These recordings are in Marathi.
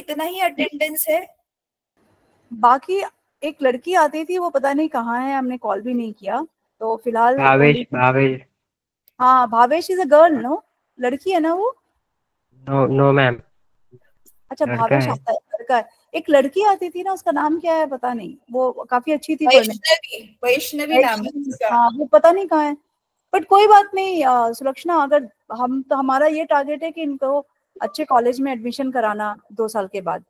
इतना ही अटेंडेंस है? बाकी एक लड़की आती थी, वो पता नहीं कहाँ है, हमने कॉल भी नहीं किया। तो फिलहाल भावेश भावेश हाँ, Bhavesh is a girl no? लड़की है ना वो? नो नो मैम, अच्छा, लड़का भावेश है। आता है, लड़का है। एक लड़की आती थी ना, उसका नाम क्या है पता नहीं, वो काफी अच्छी थी पढ़ने। वैष्णवी नाम है उसका। हाँ, वो पता नहीं कहाँ है। बट कोई बात नहीं सुलक्षणा, अगर हम तो, हमारा ये टारगेट है कि इनको अच्छे कॉलेज में एडमिशन कराना 2 साल के बाद।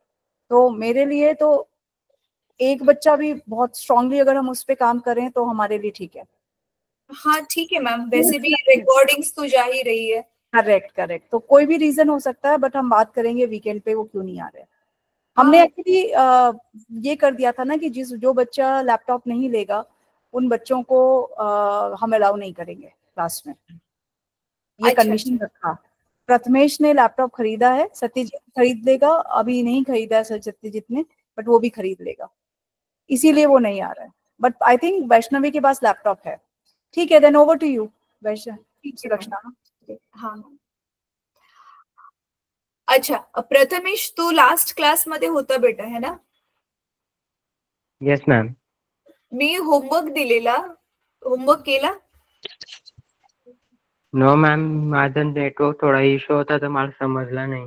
तो मेरे लिए तो एक बच्चा भी बहुत स्ट्रांगली अगर हम उस पर काम करें तो हमारे लिए ठीक है। हाँ ठीक है मैम, वैसे भी रिकॉर्डिंग्स तो जा ही रही है। करेक्ट करेक्ट, तो कोई भी रीजन हो सकता है, बट हम बात करेंगे वीकेंड पे वो क्यों नहीं आ रहे। हमने एक्चुअली ये कर दिया था ना कि जो बच्चा लैपटॉप नहीं लेगा उन बच्चों को हम अलाउ नहीं करेंगे क्लास में, ये कंडीशन रखा। प्रथमेश ने लैपटॉप खरीदा है, सत्यजीत खरीद लेगा, अभी नहीं खरीदा है सत्यजीत ने, बट वो भी खरीद लेगा, इसीलिए वो नहीं आ रहा है। बट आई थिंक वैष्णवी के पास लैपटॉप है। ठीक है, then over to you Vaishnavi. Sulakshana. हाँ अच्छा, प्रथमेश तू लास्ट क्लास मध्ये होता बेटा, है ना? Yes ma'am. मी होमवर्क दिलेला, होमवर्क केला? नो मॅम, माझा नेटवर्क थोडा इश्यू होता तर मला समजला नाही.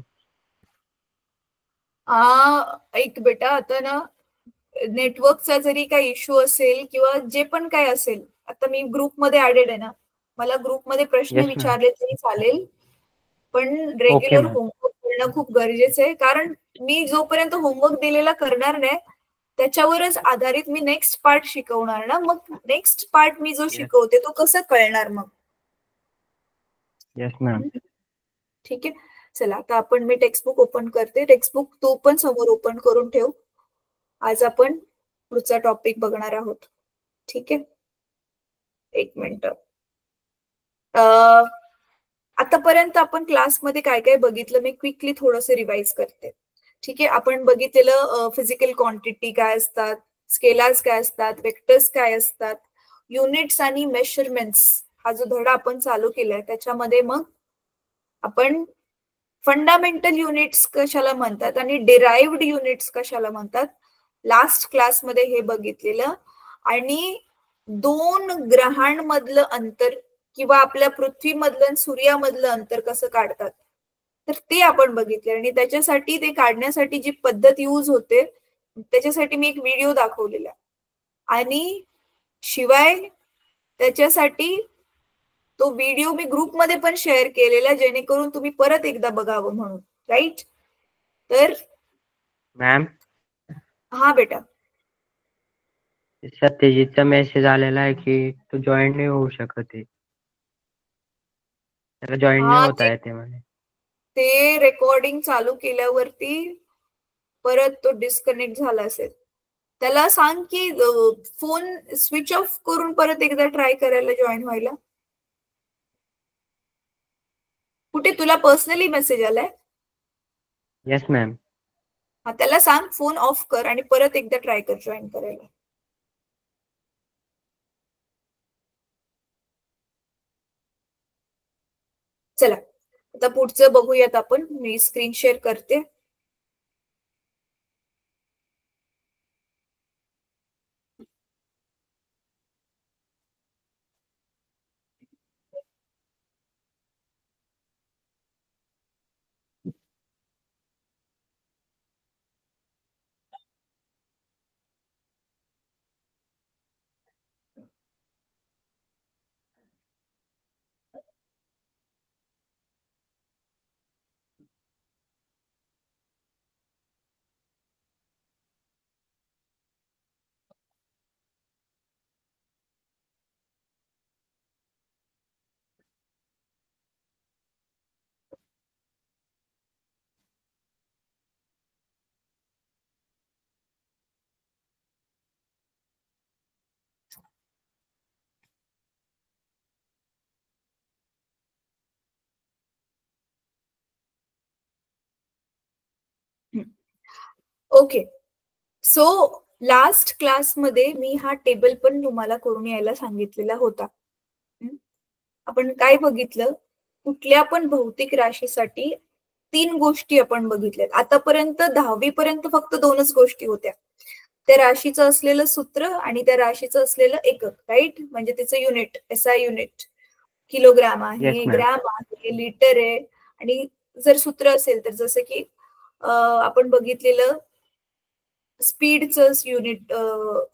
एक बेटा, आता ना नेटवर्कचा जरी काही इश्यू असेल किंवा जे पण काय असेल, आता मी ग्रुपमध्ये ऍडेड आहे ना, मला ग्रुपमध्ये प्रश्न विचारले तरी चालेल, पण रेग्युलर होमवर्क करणं खूप गरजेचं आहे. कारण मी जोपर्यंत होमवर्क दिलेला करणार नाही त्याच्यावरच आधारित मी नेक्स्ट पार्ट शिकवणार ना, मग नेक्स्ट पार्ट मी जो शिकवते तो कसं कळणार मग? Yes ma'am. ठीक आहे, चला आता आपण, मी टेक्स्टबुक ओपन करते. टेक्स्टबुक तू पण समोर ओपन करून ठेव. आज आपण पुढचा टॉपिक बघणार आहोत. ठीक आहे, एक मिनिट. आतापर्यंत आपण क्लासमध्ये काय काय बघितलं मी क्विकली थोडंसं रिवाइज करते. ठीक आहे, आपण बघितलेलं फिजिकल क्वांटिटी काय असतात, स्केलार्स काय असतात, वेक्टर्स काय असतात, युनिट्स आणि मेजरमेंट्स हा जो धडा आपण चालू केलाय त्याच्यामध्ये मग आपण फंडामेंटल युनिट्स कशाला म्हणतात आणि डिराइव्ड युनिट्स कशाला म्हणतात लास्ट क्लासमध्ये हे बघितलेलं. आणि 2 ग्रहांमधलं अंतर किंवा आपल्या पृथ्वीमधलं आणि सूर्यामधलं अंतर कसं काढतात तर ते आपण बघितले. आणि त्याच्यासाठी ते काढण्यासाठी जी पद्धत यूज होते त्याच्यासाठी मी एक व्हिडिओ दाखवलेला आणि शिवाय त्याच्यासाठी तो व्हिडिओ मी ग्रुपमध्ये पण शेअर केलेला जेणेकरून तुम्ही परत एकदा बघावं म्हणून. राईट? तर मॅम, हा बेटा, सत्यजितचा मेसेज आलेला आहे की तू जॉईन नाही होऊ शकत आहे, त्याला जॉईन नाही होता येते म्हणे. ते रेकॉर्डिंग चालू केल्यावरती परत तो डिस्कनेक्ट झाला असेल. त्याला सांग की फोन स्विच ऑफ करून परत एकदा ट्राय करायला जॉईन व्हायला. कुठे तुला पर्सनली मेसेज आलाय? Yes ma'am. हा, त्याला सांग फोन ऑफ कर आणि परत एकदा ट्राय कर जॉईन करायला. चला आता पुढचं बघूयात आपण. मी स्क्रीन शेअर करते. ओके, सो लास्ट क्लासमध्ये मी हा टेबल पण तुम्हाला करून यायला सांगितलेला होता. आपण काय बघितलं, कुठल्या पण भौतिक राशीसाठी 3 गोष्टी आपण बघितल्यात. आतापर्यंत 10वी पर्यंत फक्त 2च गोष्टी होत्या. त्या राशीचं असलेलं सूत्र आणि त्या राशीचं असलेलं एकक, राईट? म्हणजे त्याचं युनिट, SI युनिट किलोग्राम आहे, ग्रॅम आहे, लिटर आहे. आणि जर सूत्र असेल तर जसं की आपण बघितलेलं स्पीडचं युनिट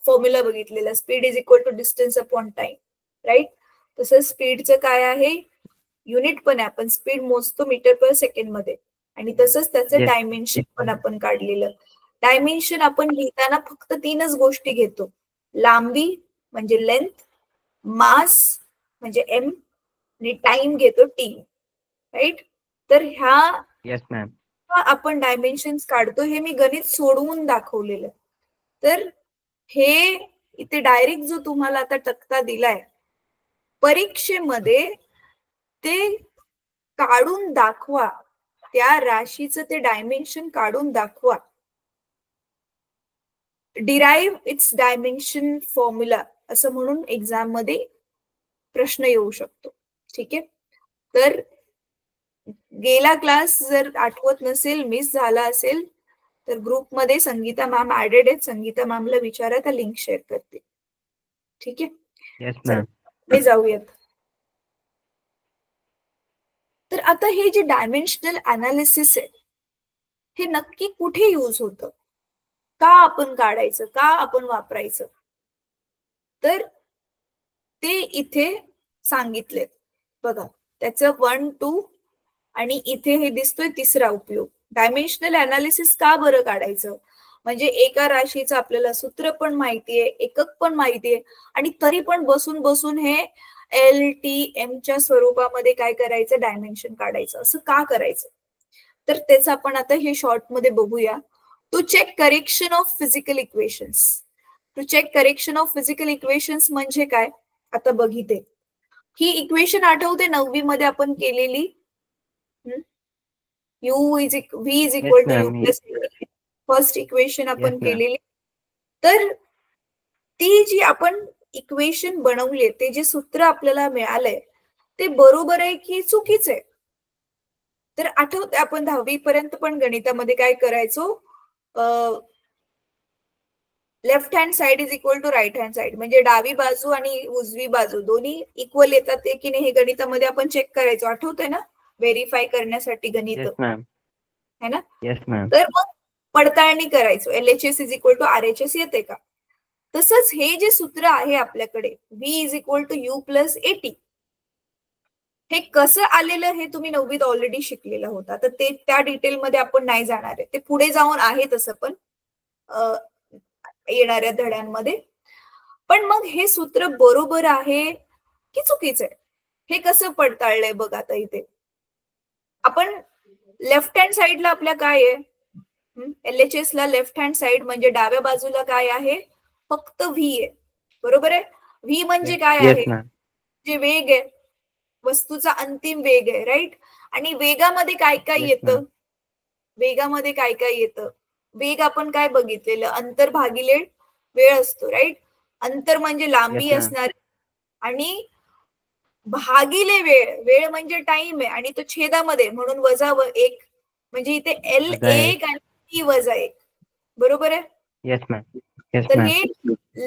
फॉर्म्युला बघितलेला, speed is equal to distance upon time, right? तसंच स्पीडचं काय आहे, युनिट पण आहे, आपण स्पीड मोजतो मीटर पर सेकंड मध्ये. आणि तसंच त्याचं डायमेन्शन पण आपण काढलेलं. डायमेन्शन आपण लिहिताना फक्त 3च गोष्टी घेतो, लांबी म्हणजे लेंथ, मास म्हणजे एम, आणि टाइम घेतो टी, राईट? तर ह्या आपण डायमेन्शन्स काढतो. हे मी गणित सोडवून दाखवलेलं. तर हे इथे डायरेक्ट जो तुम्हाला आता तक्ता दिलाय परीक्षेमध्ये ते काढून दाखवा, त्या राशीचं ते डायमेन्शन काढून दाखवा. डिराइव्ह इट्स डायमेन्शन फॉर्म्युला असं म्हणून एक्झाम मध्ये प्रश्न येऊ शकतो. ठीक आहे. तर गेला क्लास जर आठवत नसेल, मिस झाला असेल तर ग्रुपमध्ये संगीता मॅम ऍडेड आहेत. संगीता मॅमला विचारा, त्या लिंक शेअर करते. ठीक आहे, जाऊयात. तर आता हे जे डायमेन्शनल अनालिसिस आहे हे नक्की कुठे यूज होतं, का आपण काढायचं, का आपण वापरायचं, तर ते इथे सांगितले बघा. त्याचं 1, 2 आणि इथे हे दिसतोय तिसरा उपयोग. डायमेन्शनल अनालिसिस का बरं काढायचं, म्हणजे एका राशीचं आपल्याला सूत्र पण माहितीये, एकक पण माहितीये, आणि तरी पण बसून बसून हे LTMच्या स्वरूपामध्ये काय करायचं, डायमेन्शन काढायचं. असं का करायचं, तर त्याचं आपण आता हे शॉर्ट मध्ये बघूया. To check correction of physical equations. To check correction of physical equations म्हणजे काय, आता बघिते. ही इक्वेशन आठवते 9वी मध्ये आपण केलेली, V is equal to U plus first equation आपण केलेली. तर ती जी आपण इक्वेशन बनवली, ते जे सूत्र आपल्याला मिळालंय ते बरोबर आहे की चुकीचं आहे. तर आठवते आपण 10वी पर्यंत पण गणितामध्ये काय करायचो, left hand side is equal to right hand side, म्हणजे डावी बाजू आणि उजवी बाजू दोन्ही इक्वल येतात की नाही हे गणितामध्ये आपण चेक करायचो. आठवतंय ना, व्हेरीफाय करण्यासाठी गणित है ना. तर मग पडताळणी करायचो, LHS is equal to RHS येते का. तसंच हे जे सूत्र आहे आपल्याकडे V is equal to U plus AT, हे कसं आलेलं हे तुम्ही 9वीत ऑलरेडी शिकलेलं होता. तर ते त्या डिटेलमध्ये आपण नाही जाणार आहे, ते पुढे जाऊन आहे तसं पण येणाऱ्या धड्यांमध्ये. पण मग हे सूत्र बरोबर आहे की चुकीचं आहे हे कसं पडताळलंय बघ. आता इथे आपण लेफ्ट हँड साइडला आपल्या काय आहे, LHS ला लेफ्ट हँड साइड म्हणजे डाव्या बाजूला काय आहे, फक्त V आहे, बरोबर आहे. V म्हणजे काय आहे, जे वेग आहे, वस्तूचा अंतिम वेग आहे, राईट. आणि वेगामध्ये काय काय येतं, वेगामध्ये काय काय येतं, वेग आपण काय बघितलेलं, अंतर भागिले वेळ असतो, राईट. अंतर म्हणजे लांबी असणार आणि भागिले वेळ, वेळ म्हणजे टाइम आहे आणि तो छेदामध्ये म्हणून -1, म्हणजे इथे L1 आणि T-1, बरोबर आहे. तर हे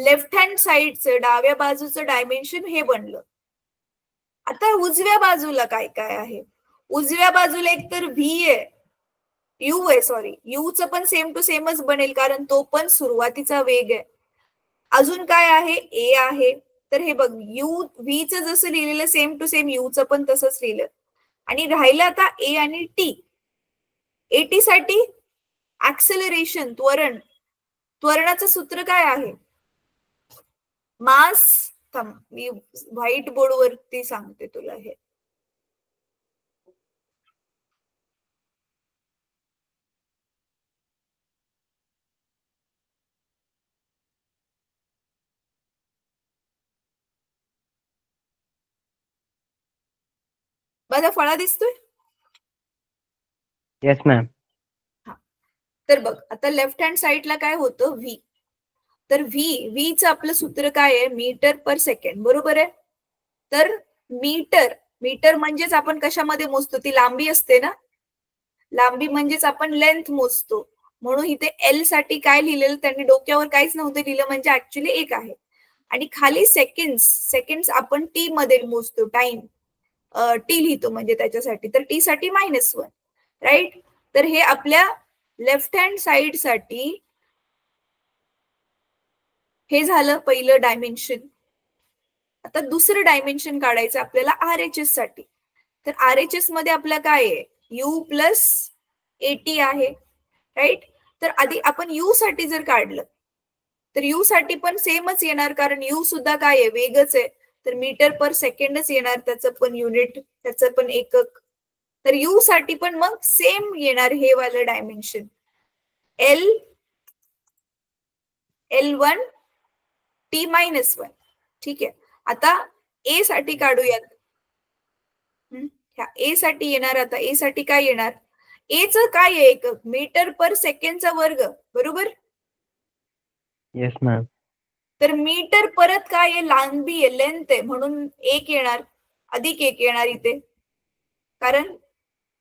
लेफ्ट हँड साइडचं डाव्या बाजूचं डायमेन्शन हे बनलं. आता उजव्या बाजूला काय काय आहे, उजव्या बाजूला एक तर V आहे, U आहे, सॉरी Uचं पण सेम टू सेमच बनेल कारण तो पण सुरुवातीचा वेग आहे. अजून काय आहे, A आहे. तर हे बघ, Vचं जसं लिहिलेलं सेम टू सेम Uचं पण तसंच लिहिलं. आणि राहिलं आता A आणि T. AT साठी ऍक्सेलरेशन, त्वरण, त्वरणाचं सूत्र काय आहे, मास. मी व्हाईट बोर्ड वरती सांगते तुला हे. माझा फळा दिसतोय. Yes ma'am. तर बघ आता लेफ्ट हँड साइडला काय होतं, V. तर Vचं आपलं सूत्र काय आहे, मीटर पर सेकंड, बरोबर आहे. तर मीटर म्हणजेच आपण कशामध्ये मोजतो, ती लांबी असते ना. लांबी म्हणजेच आपण लेंथ मोजतो, म्हणून इथे एल साठी काय लिहिलेलं त्यांनी डोक्यावर काहीच नव्हतं लिहिलं, म्हणजे ऍक्च्युली 1 आहे. आणि खाली सेकंड्स आपण टी मध्ये मोजतो, टाइम टी लिहितो म्हणजे त्याच्यासाठी, तर टी साठी -1, राईट. तर हे आपल्या लेफ्ट हँड साइड साठी हे झालं पहिलं डायमेन्शन. आता दुसरं डायमेन्शन काढायचं आपल्याला RHS साठी. तर RHS मध्ये आपलं काय आहे, U प्लस AT आहे, राईट. तर आधी आपण U साठी जर काढलं तर U साठी पण सेमच येणार, कारण U सुद्धा काय आहे, वेगच आहे, तर मीटर पर सेकंडच येणार त्याचं पण युनिट, त्याचं पण एकक. तर U साठी पण मग सेम येणार हे वालं डायमेन्शन, L1 T-1. ठीक आहे. आता A साठी काढूयात. ह्या A साठी येणार, आता A साठी काय येणार, A चं काय आहे एकक, मीटर पर सेकंडचा वर्ग, बरोबर. Yes ma'am. तर मीटर परत काय आहे, लांबी आहे, लेंथ आहे, म्हणून 1 येणार, अधिक 1 येणार इथे, कारण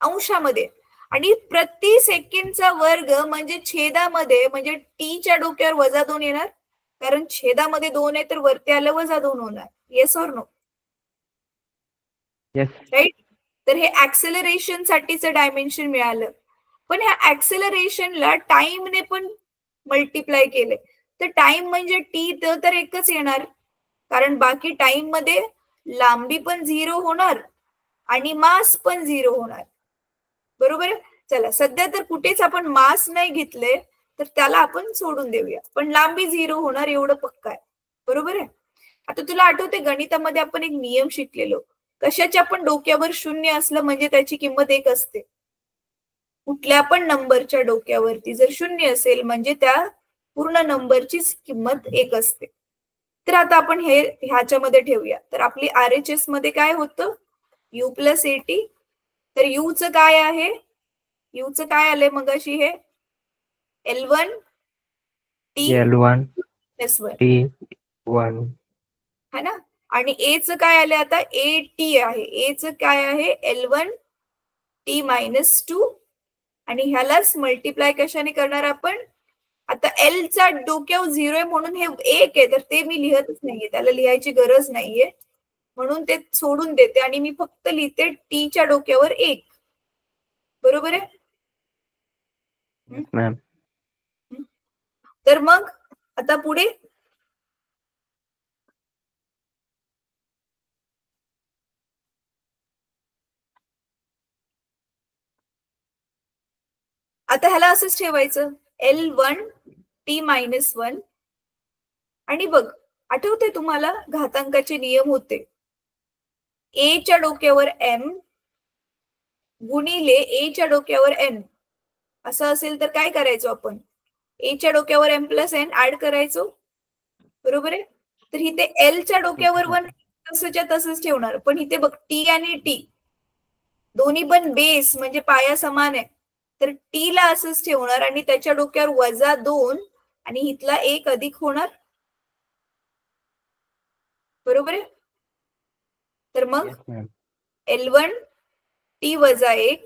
अंशामध्ये. आणि प्रति सेकंडचा वर्ग म्हणजे छेदामध्ये, म्हणजे टीच्या डोक्यावर -2 येणार, कारण छेदामध्ये 2 आहे तर वरती आलं -2 होणार. Yes or no? Yes. Right. तर हे ऍक्सेलरेशन साठीचं डायमेन्शन मिळालं. पण ह्या ऍक्सेलरेशनला टाइमने पण मल्टिप्लाय केले, तर टाइम म्हणजे टी तर एकच येणार, कारण बाकी टाइम मध्ये लांबी पण 0 होणार आणि मास पण 0 होणार, बरोबर आहे. चला, सध्या तर कुठेच आपण मास नाही घेतले, तर त्याला आपण सोडून देऊया, पण लांबी 0 होणार एवढं पक्का आहे, बरोबर आहे. आता तुला आठवते गणितामध्ये आपण एक नियम शिकलेलो, कशाच्या पण डोक्यावर 0 असलं म्हणजे त्याची किंमत 1 असते. कुठल्या पण नंबरच्या डोक्यावरती जर 0 असेल म्हणजे त्या पूर्ण नंबरची किंमत 1 असते. तर आता आपण हे ह्याच्यामध्ये ठेवूया. तर आपली RHS मध्ये काय होतं, U प्लस AT. तर U चं काय आहे, U चं काय आलंय मगाशी, हे L1 L1 T-1 T1 है ना. आणि A चं काय आलंय आता, AT आहे. A चं काय आहे, L1 T-2. आणि ह्यालाच मल्टिप्लाय कशाने करणार आपण, आता L चा डोक्यावर 0 आहे म्हणून हे 1 आहे, तर ते मी लिहतच नाहीये, त्याला लिहायची गरज नाहीये, म्हणून ते सोडून देते आणि मी फक्त लिहिते टीच्या डोक्यावर 1, बरोबर आहे. मॅम. तर मग आता पुढे आता ह्याला असंच ठेवायचं, L1 T-1. आणि बघ, आठवते तुम्हाला घातांकाचे नियम होते, A च्या डोक्यावर M गुणिले A च्या डोक्यावर N असं असेल तर काय करायचो आपण, A च्या डोक्यावर M प्लस N ऍड करायचो, बरोबर आहे. तर इथे L च्या डोक्यावर 1 तसंच्या तसंच ठेवणार, पण इथे बघ T आणि T दोन्ही पण बेस म्हणजे पाया समान आहे, तर T ला असंच ठेवणार आणि त्याच्या डोक्यावर -2 आणि इथला 1 अधिक होणार, बरोबर आहे. तर मग L1 T-1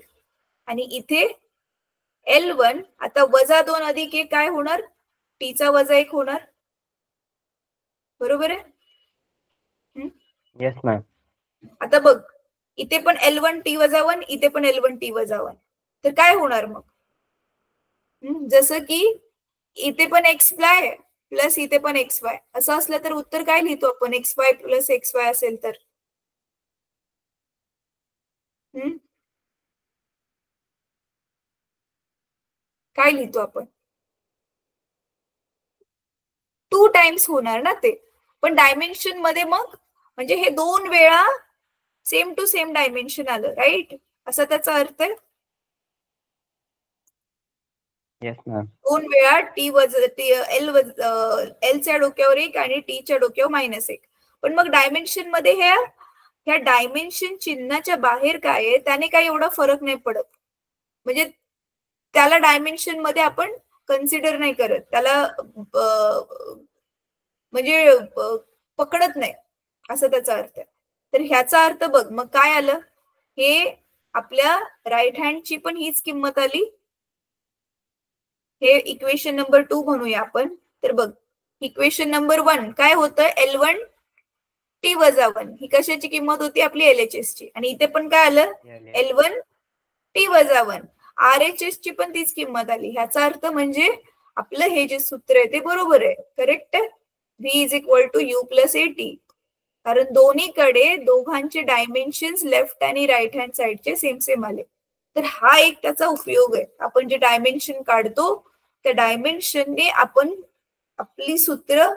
आणि इथे L1 आता -2 अधिक 1 काय होणार, Tचा -1 होणार, बरोबर आहे. Yes ma'am. आता बघ, इथे पण L1 T-1, इथे पण L1 T-1, तर काय होणार मग, जसं की इथे पण XY प्लस इथे पण XY असं असलं तर उत्तर काय लिहितो आपण, XY प्लस XY असेल तर काय लिहितो आपण, 2 टाइम्स होणार ना ते, पण डायमेन्शन मध्ये मग म्हणजे हे 2 वेळा सेम टू सेम डायमेन्शन आलं, राईट, असा त्याचा अर्थ आहे. Yes ma'am. 2 वेळा L च्या डोक्यावर 1 आणि T च्या डोक्यावर -1. पण मग डायमेन्शन मध्ये ह्या डायमेन्शन चिन्हाच्या बाहेर काय आहे, त्याने काही एवढा फरक नाही पडत, म्हणजे त्याला डायमेन्शन मध्ये आपण कन्सिडर नाही करत, त्याला म्हणजे पकडत नाही, असं त्याचा अर्थ आहे. तर ह्याचा अर्थ बघ मग काय आलं, हे आपल्या राईट हँडची पण हीच किंमत आली. हे इक्वेशन नंबर 2 म्हणूया आपण. तर बघ इक्वेशन नंबर 1 काय होतं, L1 T वजा 1 ही कशाची किंमत होती, आपली LHS ची. आणि इथे पण काय आलं, L1 T वजा 1 RHS ची पण तीच किंमत आली. ह्याचा अर्थ म्हणजे आपलं हे जे सूत्र आहे ते बरोबर आहे, करेक्ट आहे. V is equal to U plus AT. कारण दोन्हीकडे दोघांचे डायमेन्शन्स लेफ्ट आणि राईट हँड साइडचे सेम सेम आले. तर हा एक त्याचा उपयोग आहे. आपण जे डायमेन्शन काढतो त्या डायमेन्शनने आपण आपली सूत्र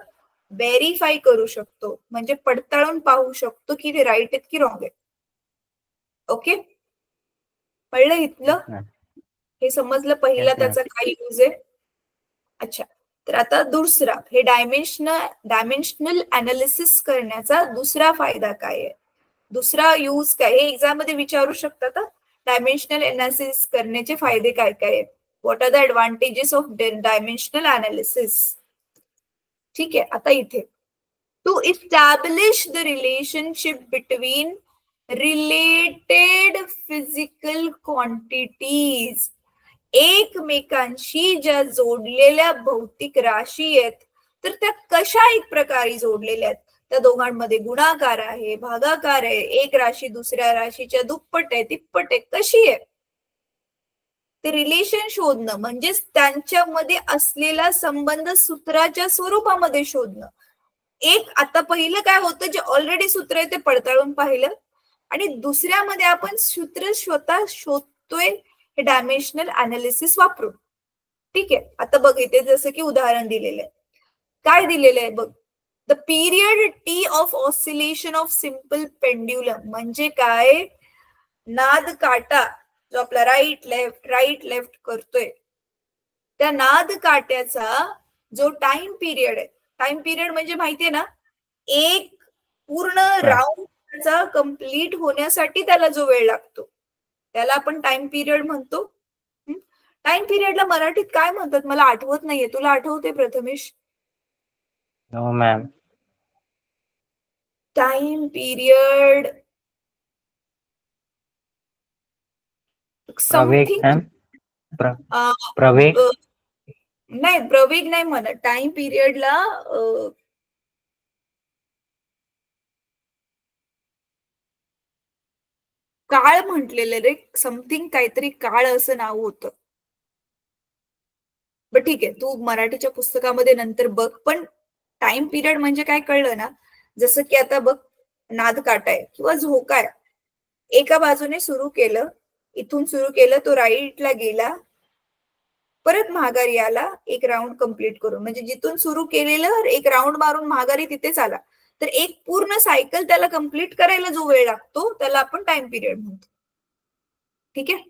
व्हेरीफाय करू शकतो, म्हणजे पडताळून पाहू शकतो की ते राईट आहेत की रॉंग आहेत. ओके, कळलं इथलं? हे समजलं पहिला त्याचा काय यूज आहे. अच्छा, तर आता दुसरा, हे डायमेन्शनल अनालिसिस करण्याचा दुसरा फायदा काय आहे, दुसरा यूज काय, हे एक्झाम मध्ये विचारू शकतात. डायमेन्शनल अनालिसिस करण्याचे फायदे काय काय आहेत, what are the advantages of dimensional analysis. ठीक आहे, आता इथे to establish the relationship between related physical quantities. एकमेकांशी ज्या जोडलेल्या भौतिक राशी आहेत तर त्या कशा एक प्रकारे जोडलेल्या आहेत, त्या दोघांमध्ये गुणाकार आहे, भागाकार आहे, एक राशी दुसऱ्या राशीच्या दुप्पट आहे, तिप्पट आहे, कशी आहे ते रिलेशन शोधणं, म्हणजेच त्यांच्यामध्ये असलेला संबंध सूत्राच्या स्वरूपामध्ये शोधणं. एक आता पहिलं काय होतं, जे ऑलरेडी सूत्र आहे ते पडताळून पाहिलं, आणि दुसऱ्यामध्ये आपण सूत्र स्वतः शोधतोय हे डायमेन्शनल अनालिसिस वापरून. ठीक आहे, आता बघ इथे जसं की उदाहरण दिलेलं आहे. काय दिलेलं आहे बघ, the period T of oscillation of simple pendulum. म्हणजे काय, नाद काटा जो आपला राईट लेफ्ट करतोय त्या नाद काट्याचा जो टाइम पिरियड आहे, टाइम पिरियड म्हणजे माहितीये ना, एक पूर्ण राऊंड कंप्लीट होण्यासाठी त्याला जो वेळ लागतो त्याला आपण टाइम पिरियड म्हणतो. टाइम पिरियडला मराठीत काय म्हणतात मला आठवत नाहीये, तुला आठवते Prathamesh? No ma'am. Time period something, प्रवेग नाही प्रवेग नाही म्हणत. टाइम पिरियडला काळ म्हटलेलं रे, समथिंग काहीतरी काळ असं नाव होतं. बट ठीक आहे, तू मराठीच्या पुस्तकामध्ये नंतर बघ. पण टाइम पिरियड म्हणजे काय कळलं ना, जसं की आता बघ नाद काटा आहे किंवा झोका आहे, एका बाजूने सुरू केलं, इथून सुरू केलं, तो राईटला गेला, परत महागारी आला एक राऊंड कंप्लीट करून, म्हणजे जिथून सुरू केलेलं एक राऊंड मारून महागारी तिथेच आला. तर एक पूर्ण सायकल त्याला कंप्लीट करायला जो वेळ लागतो त्याला आपण टाइम पिरियड म्हणतो. ठीक आहे,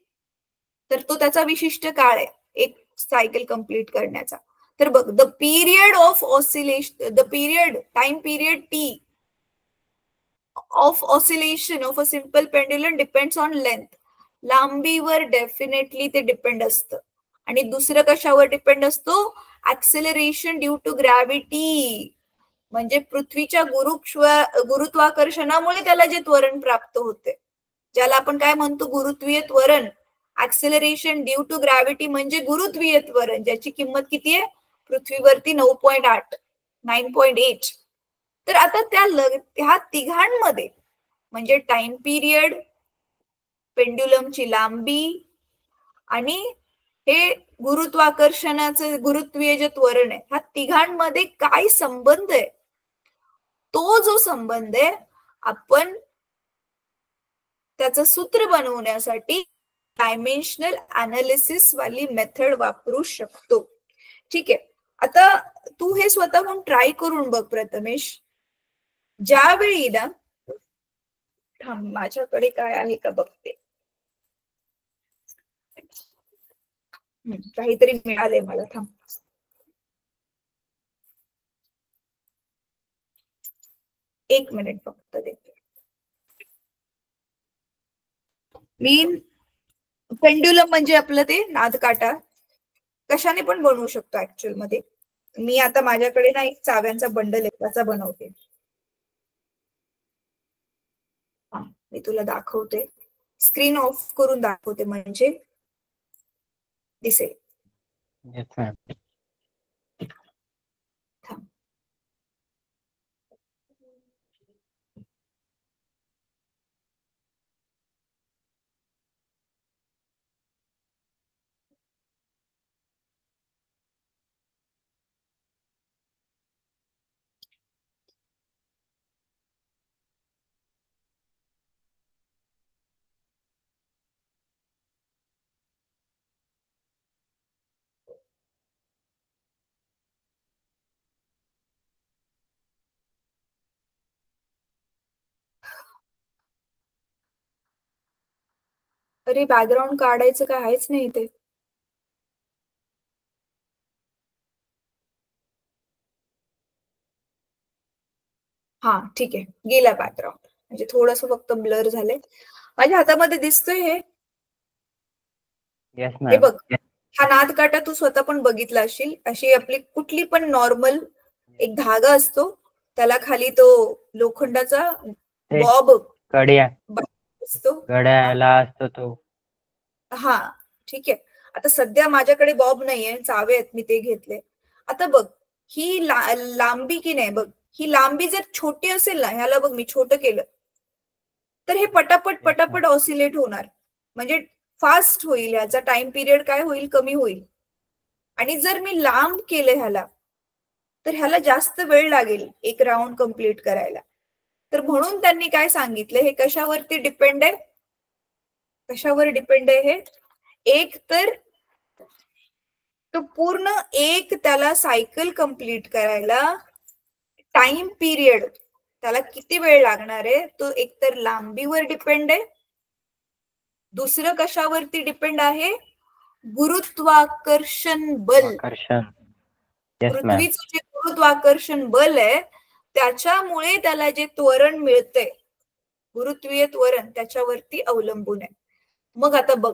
तर तो त्याचा विशिष्ट काळ आहे एक सायकल कंप्लीट करण्याचा. तर बघ, the period of oscillation, the period time period T of oscillation of a simple pendulum depends on length. लांबीवर डेफिनेटली ते डिपेंड असतं. आणि दुसरं कशावर डिपेंड असतो, ऍक्सेलरेशन ड्यू टू ग्रॅव्हिटी, म्हणजे पृथ्वीच्या गुरुत्वाकर्षणामुळे त्याला जे त्वरण प्राप्त होते, ज्याला आपण काय म्हणतो, गुरुत्वीय त्वरण. ऍक्सेलरेशन ड्यू टू ग्रॅव्हिटी म्हणजे गुरुत्वीय त्वरण, ज्याची किंमत किती आहे पृथ्वीवरती 9.8, 9.8. तर आता ह्या तिघांमध्ये म्हणजे टाइम पिरियड, पेंड्युलमची लांबी आणि हे गुरुत्वाकर्षणाचं गुरुत्वीय जे त्वरण आहे, ह्या तिघांमध्ये काय संबंध आहे, तो जो संबंध आहे आपण त्याचं सूत्र बनवण्यासाठी डायमेन्शनल अनालिसिस वाली मेथड वापरू शकतो. ठीक आहे, आता तू हे स्वतःहून ट्राय करून बघ प्रथमेश. ज्यावेळी ना, थांब माझ्याकडे काय आहे का बघते, काहीतरी मिळालंय मला, थांब. एक मिनिट फक्त देते. मीन पेंड्युलम म्हणजे आपलं ते नाद काटा, कशाने पण बनवू शकतो ऍक्च्युअल मध्ये. मी आता माझ्याकडे ना एक चाव्यांचा बंडल आहे त्याचा बनवते, मी तुला दाखवते. स्क्रीन ऑफ करून दाखवते म्हणजे दिसेल. Yes ma'am. अरे बॅकग्राऊंड काढायचं काय आहेच नाही इथे. हा ठीक आहे, गेला बॅकग्राऊंड, म्हणजे थोडस फक्त ब्लर झालंय. माझ्या हातामध्ये दिसतोय हे. येस हे मॅम. बघ, हा नाद काटा तू स्वतः पण बघितला असशील. अशी आपली कुठली पण नॉर्मल एक धागा असतो, त्याला खाली तो लोखंडाचा बॉब कड्या असतो. गड्याला असतो तो. हा ठीक आहे. आता सध्या माझ्याकडे बॉब नाहीये, चावे आहेत, मी ते घेतले. आता बघ, ही लांबी की नाही बघ, ही लांबी जर छोटी असेल ना, ह्याला बघ मी छोटं केलं तर हे पटापट पटापट ऑसिलेट होणार, म्हणजे फास्ट होईल, ह्याचा टाइम पिरियड काय होईल, कमी होईल. आणि जर मी लांब केलं ह्याला तर ह्याला जास्त वेळ लागेल एक राऊंड कंप्लीट करायला. तर म्हणून त्यांनी काय सांगितलं, हे कशावरती डिपेंड आहे, कशावर डिपेंड आहे हे, एक तर तो पूर्ण एक त्याला सायकल कंप्लीट करायला टाइम पिरियड त्याला किती वेळ लागणार आहे, तो एकतर लांबीवर डिपेंड आहे, दुसरं कशावरती डिपेंड आहे, गुरुत्वाकर्षण बल. पृथ्वीचं जे गुरुत्वाकर्षण बल आहे त्याच्यामुळे त्याला जे त्वरण मिळतंय, गुरुत्वीय त्वरण, त्याच्यावरती अवलंबून आहे. मग आता बघ,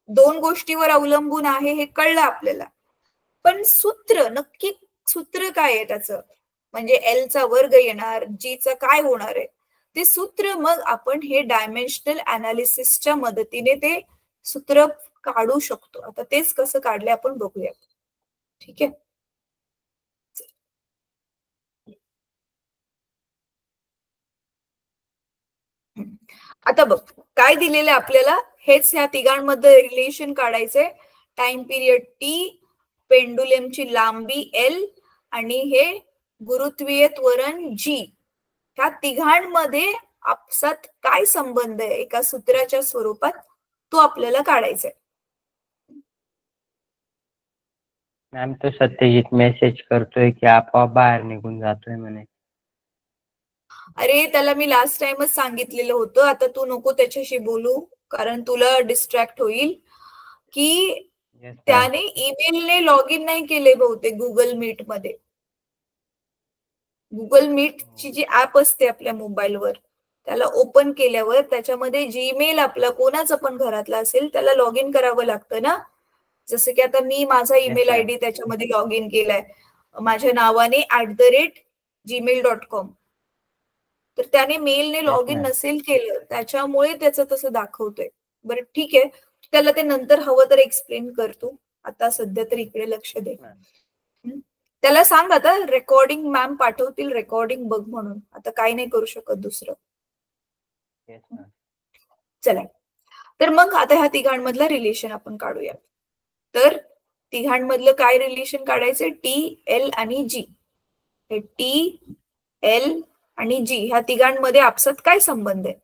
दोन गोष्टीवर अवलंबून आहे हे कळलं आपल्याला, पण सूत्र नक्की, सूत्र काय आहे त्याचं, म्हणजे एल चा वर्ग येणार, जी चा काय होणार आहे ते सूत्र. मग आपण हे डायमेन्शनल अनालिसिसच्या मदतीने ते सूत्र काढू शकतो. आता तेच कसं काढले आपण बघूया. ठीक आहे, आता बघ काय दिलेलं आपल्याला, हेच ह्या तिघांमध्ये रिलेशन काढायचंय. टाइम पिरियड टी, पेंडुलमची लांबी एल आणि हे गुरुत्वीय त्वरण जी, ह्या तिघांमध्ये आपसात काय संबंध आहे एका सूत्राच्या स्वरूपात, तो आपल्याला काढायचा आहे. मॅम तो सत्यजित मेसेज करतोय की आपोआप बाहेर निघून जातोय म्हणे. अरे त्याला मी लास्ट टाइमच सांगितलेलं होतं, आता तू नको त्याच्याशी बोलू, कारण तुला डिस्ट्रॅक्ट होईल. की त्याने ईमेलने लॉग इन नाही केले बहुतेक गुगल मीट मध्ये. गुगल मीटची जी ऍप असते आपल्या मोबाईलवर, त्याला ओपन केल्यावर त्याच्यामध्ये जीमेल आपला कोणाचा पण घरातला असेल त्याला लॉग इन करावं लागतं ना. जसं की आता मी माझा ईमेल आयडी त्याच्यामध्ये लॉग इन केलाय माझ्या नावाने @gmail.com. तर त्याने मेलने लॉग इन नसेल केलं, त्याच्यामुळे त्याचं तसं दाखवतोय. बरं ठीक आहे, त्याला ते नंतर हवं तर एक्सप्लेन करतो, आता सध्या तर इकडे लक्ष दे. त्याला सांग आता रेकॉर्डिंग मॅम पाठवतील, रेकॉर्डिंग बघ म्हणून, आता काही नाही करू शकत दुसरं. चला, तर मग आता ह्या तिघांमधलं रिलेशन आपण काढूया. तर तिघांमधलं काय रिलेशन काढायचं, टी, एल आणि जी. हे टी, एल आणि जी ह्या तिघांमध्ये आपसात काय संबंध आहे.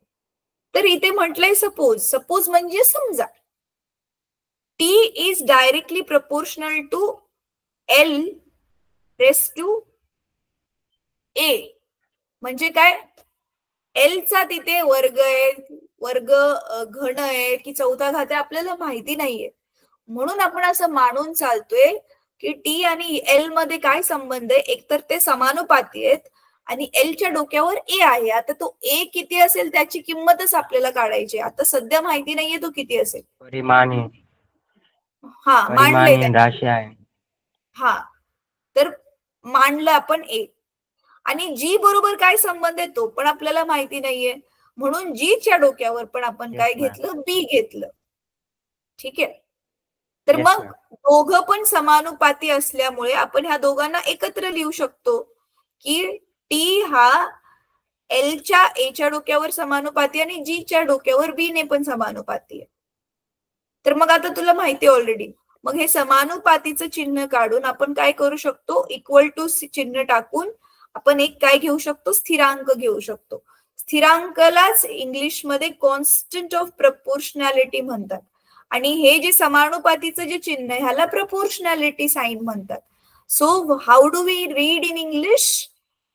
तर इथे म्हटलंय सपोज, सपोज म्हणजे समजा T is directly proportional to L raise to A. म्हणजे काय, एल चा तिथे वर्ग आहे, वर्ग घन आहे की चौथा घात आहे आपल्याला माहिती नाहीये, म्हणून आपण असं मानून चालतोय की टी आणि एल मध्ये काय संबंध आहे, एकतर ते समानुपाती आहेत आणि एलच्या डोक्यावर ए आहे. आता तो ए किती असेल त्याची किंमतच आपल्याला काढायची. आता सध्या माहिती नाहीये तो किती असेल, परिमाणी. हा मांडले राशी आहे. हा, तर मांडलं आपण ए. आणि जी बरोबर काय संबंध आहे तो पण आपल्याला माहिती नाहीये, म्हणून जीच्या डोक्यावर पण आपण Yes, काय ma'am. घेतलं, बी घेतलं. ठीक आहे. तर Yes, मग ma'am. दोघं पण समानुपाती असल्यामुळे आपण ह्या दोघांना एकत्र लिहू शकतो की टी हा एलच्या एच्या डोक्यावर समानुपाती आणि जीच्या डोक्यावर बी ने पण समानुपाती आहे. तर मग आता तुला माहिती ऑलरेडी, मग हे समानुपातीचं चिन्ह काढून आपण काय करू शकतो, इक्वल टू चिन्ह टाकून आपण एक काय घेऊ शकतो, स्थिरांक घेऊ शकतो. स्थिरांकालाच इंग्लिशमध्ये कॉन्स्टंट ऑफ प्रपोर्शनॅलिटी म्हणतात आणि हे जे समानुपातीचं जे चिन्ह आहे ह्याला प्रपोर्शनॅलिटी साइन म्हणतात. So how do we read in English?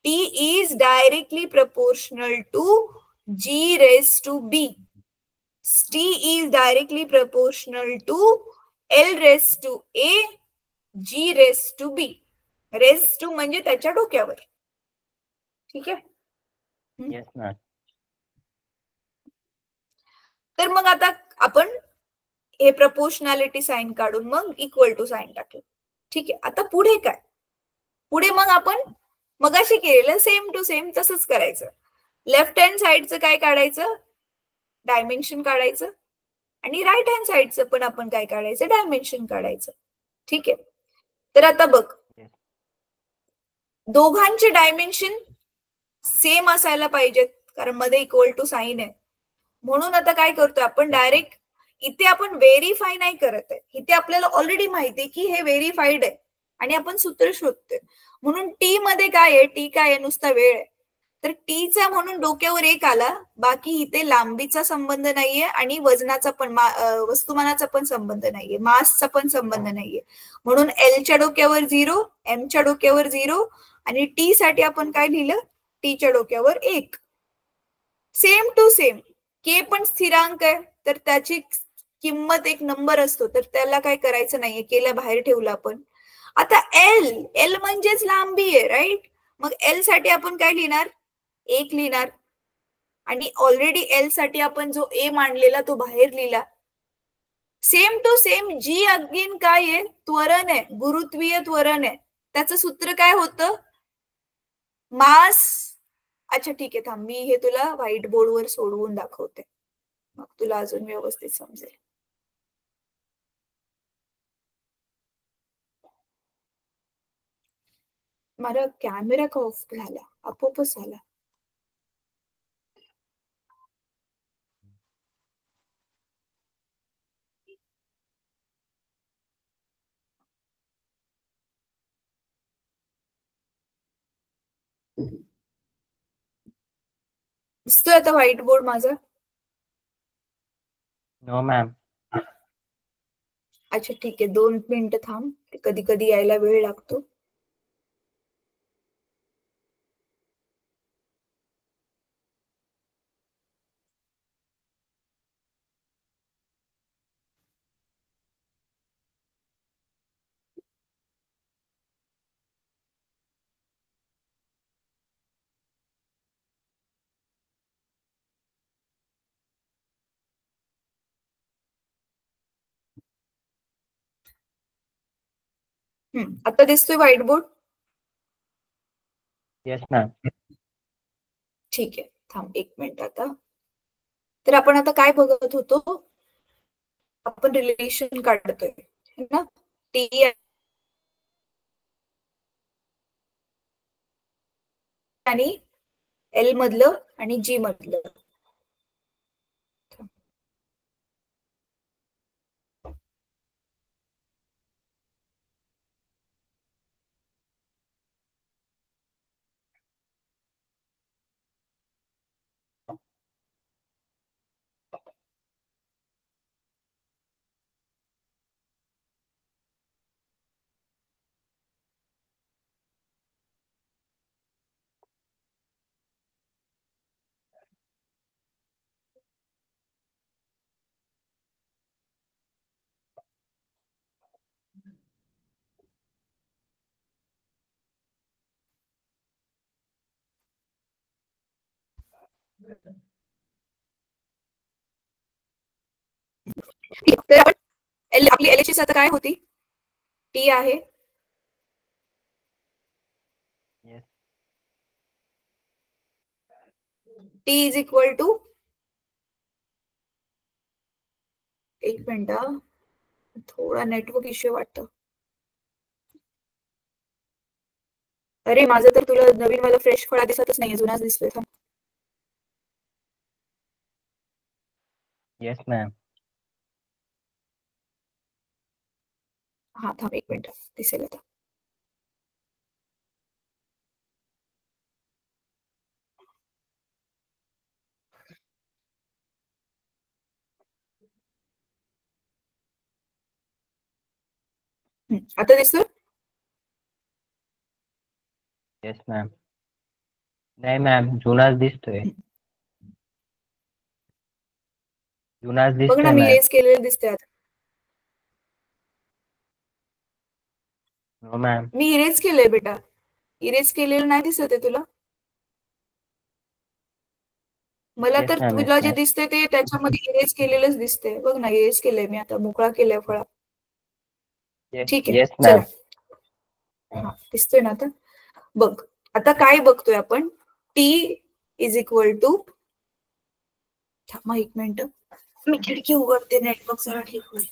T is directly proportional to G raised to B. T is directly proportional to L raised to A, G raised to B. Raised to म्हणजे त्याच्या डोक्यावर. ठीक आहे. Yes, ma'am. तर मग आता आपण हे प्रपोर्शनॅलिटी साइन काढून मग इक्वल टू साइन टाकलं. ठीक आहे. आता पुढे काय? पुढे मग आपण मगाशी केलेलं सेम टू सेम तसंच करायचं. लेफ्ट हँड साइडचं काय काढायचं, डायमेन्शन काढायचं आणि राईट हँड साइडचं पण आपण काय काढायचं, डायमेन्शन काढायचं. ठीक आहे. तर आता बघ, दोघांचे डायमेन्शन सेम असायला पाहिजेत कारण मध्ये इक्वल टू साइन आहे. म्हणून आता काय करतोय आपण, डायरेक्ट इथे आपण व्हेरीफाय नाही करत आहे. इथे आपल्याला ऑलरेडी माहिती आहे की हे व्हेरीफाईड आहे आणि आपण सूत्र शोधतोय. म्हणून टी मध्ये काय आहे, टी काय आहे, नुसता वेळ आहे. तर टीचा म्हणून डोक्यावर एक आला, बाकी इथे लांबीचा संबंध नाहीये आणि वजनाचा पण वस्तुमानाचा पण संबंध नाहीये, मासचा पण संबंध नाहीये. म्हणून एलच्या डोक्यावर 0, एमच्या डोक्यावर 0 आणि टी साठी आपण काय लिहिलं, टीच्या डोक्यावर 1. Same to same. के पण स्थिरांक आहे तर त्याची किंमत एक नंबर असतो, तर त्याला काय करायचं नाहीये, केला बाहेर ठेवला आपण. आता एल, एल म्हणजेच लांबी आहे, राईट. मग एल साठी आपण काय लिहिणार, 1 लिहिणार आणि ऑलरेडी एल साठी आपण जो ए मांडलेला तो बाहेर लिहिला. Same to same g again काय आहे, त्वरण आहे, गुरुत्वीय त्वरण आहे. त्याचं सूत्र काय होतं, मास. अच्छा ठीक आहे, थांब मी हे तुला व्हाईट बोर्डवर सोडवून दाखवते, मग तुला अजून व्यवस्थित समजेल. माझा कॅमेरा का ऑफ झाला, आपोआपच झाला. दिसतोय आता व्हाईट बोर्ड माझा? No, ma'am. अच्छा ठीक आहे, 2 मिनिटं थांब, कधी कधी यायला वेळ लागतो. आता दिसतोय व्हाईट बोर्ड? Yes, ma'am. ठीक आहे, थांब 1 मिनिट आता. तर आपण आता काय बघत होतो, आपण रिलेशन काढतोय है ना, टी आणि एल मधलं आणि जी मधलं. तर आपण आपली एलएचएस आता काय होती, टी आहे. Yes. T is equal to एक मिनिट हा. थोडा नेटवर्क इश्यू वाटतं. अरे माझं तर तुला नवीन मला फ्रेश फळा दिसतच नाहीये, जुनाच दिसतोय. Yes ma'am. हा थांब एक मिनिट, दिसेल आता. आता दिसतोय? Yes ma'am. नाही मॅम, जुनाच दिसतोय. जुनाच बघ ना, दिसतोय मी मॅम. इरेज केलेलं दिसतंय आता. हो मॅम. मी इरेज केलंय बेटा. इरेज केलेलं नाही दिसत आहे तुला? मला येस तर मॅम. येस तुला जे मॅम. दिसतंय ते त्याच्यामध्ये इरेज केलेलंच दिसतंय. बघ ना, इरेज केलंय मी आता, मोकळा केलाय फळा. ठीक आहे, येस चला. मॅम. हा दिसतोय ना आता? बघ आता काय बघतोय आपण, टी इज इक्वल टू, थांबा एक मिनिट, मी खिडकी उघडते, नेटवर्क जरा ठीक होईल.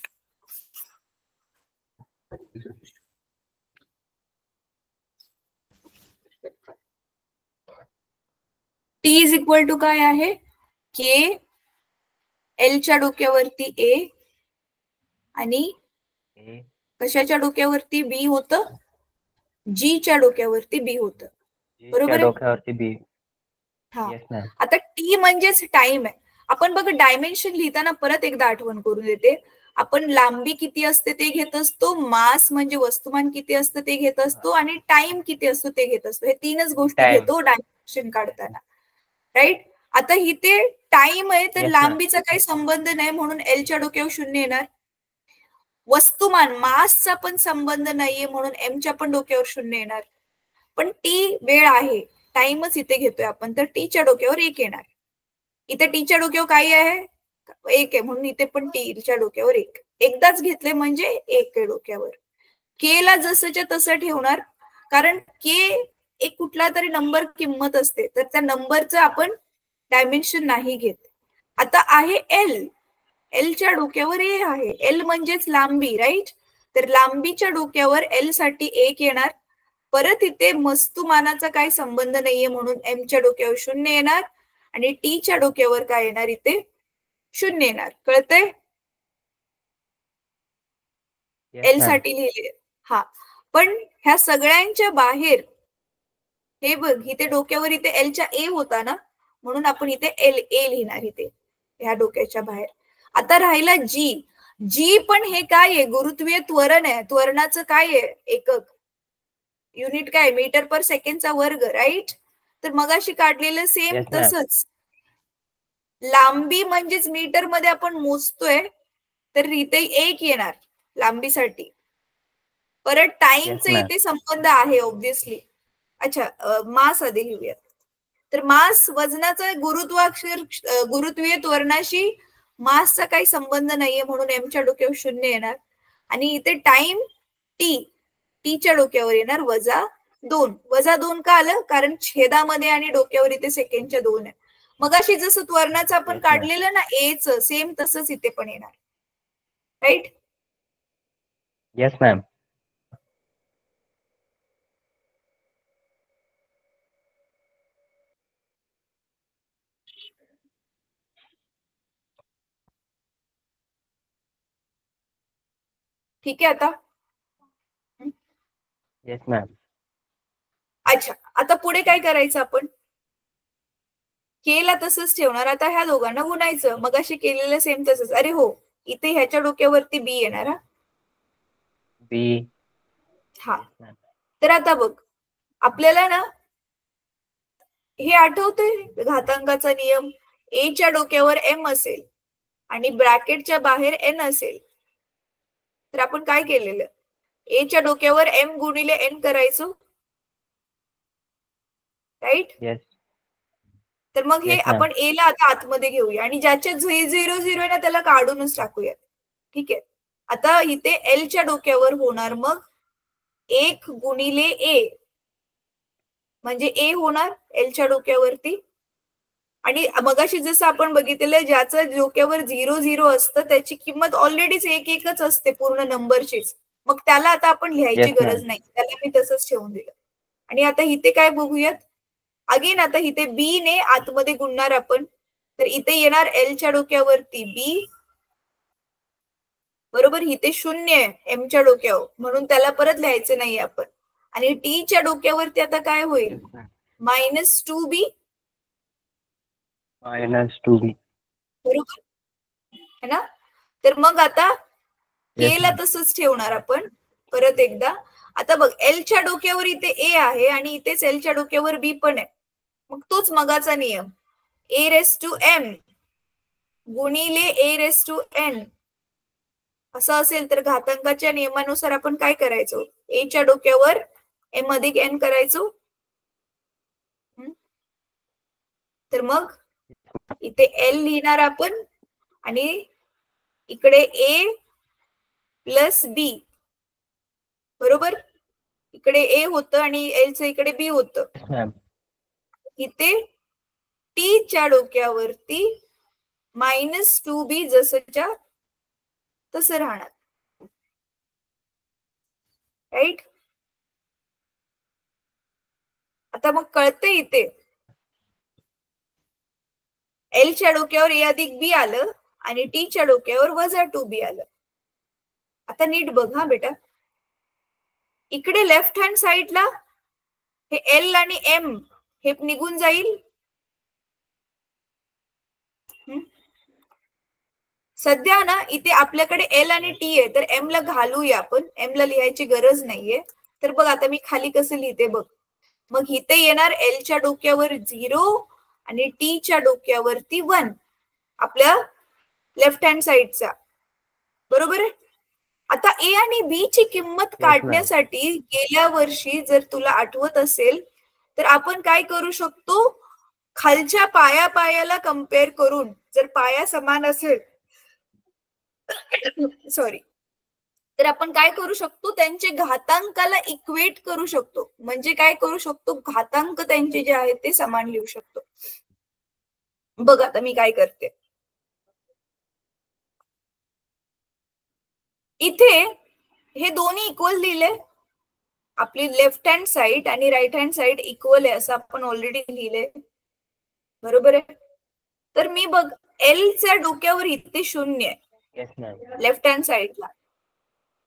टी इज इक्वल टू काय आहे, के एलच्या डोक्यावरती ए आणि कशाच्या डोक्यावरती बी होतं, जीच्या डोक्यावरती बी होतं. बरोबर आहे? डोक्यावरती बी. हा. Yes ma'am. आता टी म्हणजेच टाइम आहे. आपण बघ डायमेन्शन लिहिताना परत एकदा आठवण करून देते, आपण लांबी किती असते ते घेत असतो, मास म्हणजे वस्तुमान किती असतं ते घेत असतो, आणि टाइम किती असतो ते घेत असतो. हे तीनच गोष्टी Time. घेतो डायमेन्शन काढताना, राईट? आता इथे टाइम आहे तर Yes, ma'am. लांबीचा काही संबंध नाही, म्हणून एलच्या डोक्यावर 0 येणार. वस्तुमान मासचा पण संबंध नाहीये, म्हणून एमच्या पण डोक्यावर 0 येणार. पण टी वेळ आहे, टाइमच इथे घेतोय आपण, तर टीच्या डोक्यावर 1 येणार. इथे टीच्या डोक्यावर काय आहे, 1 आहे, म्हणून इथे पण टीच्या डोक्यावर 1. एकदाच घेतले म्हणजे 1 आहे डोक्यावर. के ला जसंच्या तसं ठेवणार, कारण के एक कुठला तरी नंबर किंमत असते, तर त्या नंबरचं आपण डायमेन्शन नाही घेत. आता आहे एल, एलच्या डोक्यावर ए आहे, एल म्हणजेच लांबी, राईट? तर लांबीच्या डोक्यावर एल साठी 1 येणार. परत इथे वस्तुमानाचा काही संबंध नाहीये, म्हणून एमच्या डोक्यावर 0 येणार, आणि टीच्या डोक्यावर काय येणार, इथे 0 येणार. कळतंय? एल साठी लिहिले. हा, पण ह्या सगळ्यांच्या बाहेर हे बघ, इथे डोक्यावर इथे एलच्या ए होता ना, म्हणून आपण इथे एल ए लिहिणार इथे ह्या डोक्याच्या बाहेर. आता राहिला जी. जी पण हे काय आहे, गुरुत्वीय त्वरण आहे. त्वरणाचं काय आहे एकक, युनिट काय, मीटर पर सेकंडचा वर्ग, राईट? तर मगाशी काढलेलं सेम Yes, ma'am. तसंच. लांबी म्हणजेच मीटर मध्ये आपण मोजतोय, तर इथे 1 येणार लांबीसाठी. परत टाइमचा Yes, ma'am. इथे संबंध आहे ऑब्विसली. अच्छा, मास आधी लिहूया. तर मास वजनाचा गुरुत्वीय त्वरणाशी मासचा काही संबंध नाहीये, म्हणून एमच्या डोक्यावर 0 येणार. आणि इथे टाइम टी, टीच्या डोक्यावर येणार -2. -2 का आलं, कारण छेदामध्ये आणि डोक्यावर इथे सेकंडच्या 2 आहे. मगाशी जसं त्वरणाचं आपण Yes, ma'am. काढलेलं ना एच, सेम तसंच इथे पण येणार, राईट? Yes ma'am. ठीक आहे आता? Yes ma'am. अच्छा, आता पुढे काय करायचं आपण, केला तसंच ठेवणार. आता ह्या दोघांना गुणायचं, मगाशी केलेलं सेम तसंच. अरे हो, इथे ह्याच्या डोक्यावरती बी येणार. बी. हा, तर आता बघ, आपल्याला ना हे आठवतंय घातांकाचा नियम, ए च्या डोक्यावर एम असेल आणि ब्रॅकेटच्या बाहेर एन असेल, तर आपण काय केलेलं, ए च्या डोक्यावर एम गुणिले एन करायचो, राईट? येस. तर मग हे Yes, ma'am. आपण ए ला आता आतमध्ये घेऊया, आणि ज्याच्या 0 आहे ना त्याला काढूनच टाकूया. ठीक आहे? आता इथे एलच्या डोक्यावर होणार मग 1 गुणिले ए, म्हणजे ए होणार एलच्या डोक्यावरती आणि मगाशी जसं आपण बघितलेलं ज्याचं डोक्यावर 0 असतं त्याची किंमत ऑलरेडीच एकच असते पूर्ण नंबरचीच, मग त्याला आता आपण लिहायची Yes, गरज ma'am. नाही, त्याला मी तसंच ठेवून दिलं. आणि आता इथे काय बघूयात, अगेन आता इथे बी ने आतमध्ये गुणणार आपण, तर इथे येणार एलच्या डोक्यावरती बी, बरोबर. इथे 0 आहे एमच्या डोक्यावर, म्हणून त्याला परत लिहायचं नाही आपण. आणि टीच्या डोक्यावरती आता काय होईल, Yes, ma'am. -2b, -2b. बरोबर है ना. तर मग आता Yes, के ला ma'am. तसंच ठेवणार आपण परत एकदा. आता बघ एलच्या डोक्यावर इथे ए आहे आणि इथेच एलच्या डोक्यावर बी पण आहे, मग तोच मगाचा नियम a⁻m गुणिले a⁻n असं असेल तर घातांकाच्या नियमानुसार आपण काय करायचो, ए च्या डोक्यावर एम अधिक एन करायचो. तर मग इथे एल लिहिणार आपण आणि इकडे ए प्लस बी, बरोबर. इकडे ए होतं आणि एलचं इकडे बी होतं. Yes, ma'am. इथे टी च्या डोक्यावरती -2b जसंच्या तसं राहणार, राईट. आता मग कळतंय इथे एलच्या डोक्यावर ए अधिक बी आलं आणि टीच्या डोक्यावर -2b आलं. आता नीट बघ हा बेटा, इकडे लेफ्ट हँड साइडला हे एल आणि एम हे निघून जाईल. सध्या ना इथे आपल्याकडे एल आणि टी आहे, तर एम ला घालूया आपण, एम ला लिहायची गरज नाहीये. तर बघ आता मी खाली कसं लिहिते बघ, मग इथे येणार एलच्या डोक्यावर 0 आणि टीच्या डोक्यावरती 1 आपल्या लेफ्ट हँड साइडचा, बरोबर आहे. आता ए आणि बी ची किंमत काढण्यासाठी गेल्या वर्षी जर तुला आठवत असेल तर आपण काय करू शकतो, खालच्या पायाला कम्पेअर करून जर पाया समान असेल सॉरी, तर आपण काय करू शकतो, त्यांचे घातांकाला इक्वेट करू शकतो. म्हणजे काय करू शकतो, घातांक त्यांचे जे आहेत ते समान लिहू शकतो. बघ आता मी काय करते, इथे हे दोन्ही इक्वल लिहिले, आपली लेफ्ट हँड साइड आणि राईट हँड साइड इक्वल आहे असं आपण ऑलरेडी लिहिले, बरोबर आहे. तर मी बघ एलच्या डोक्यावर इथे 0 आहे Yes, ma'am. लेफ्ट हँड साइडला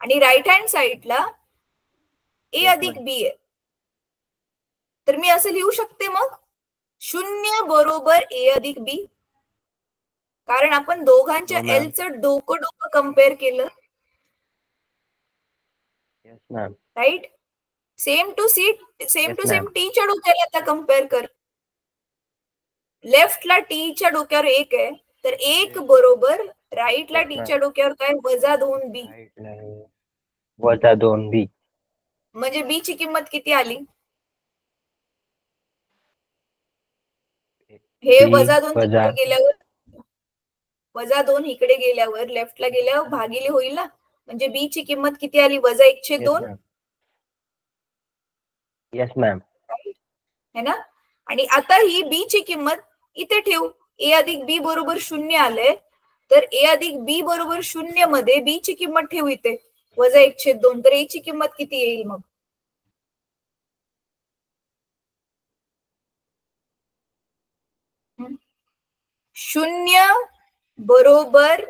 आणि राईट हँड साइडला ए Yes, अधिक ma'am. बी आहे. तर मी असं लिहू शकते मग 0 बरोबर ए अधिक बी, कारण आपण दोघांच्या हो, ma'am. एलचं डोकं कम्पेअर केलं, Yes, ma'am. Right. Same to Yes, same ma'am. टीच्या डोक्याला आता कम्पेअर कर. लेफ्टला टीच्या डोक्यावर 1 आहे, तर 1 बरोबर राईटला Yes, ma'am. टीच्या डोक्यावर काय -2b, Right आहे. -2b. म्हणजे बी ची किंमत किती आली, हे B -2 वजा तिकडे गेल्यावर -2 इकडे गेल्यावर लेफ्टला गेल्यावर भागिले होईल ना, म्हणजे बी ची किंमत किती आली, -1/2 Yes, ma'am. है ना. आणि आता ही बी ची किंमत इथे ठेवू, ए अधिक बी बरोबर 0 आलंय, तर ए अधिक बी बरोबर 0 मध्ये बी ची किंमत ठेवू इथे -1/2, तर ए ची किंमत किती येईल मग, शून्य बरोबर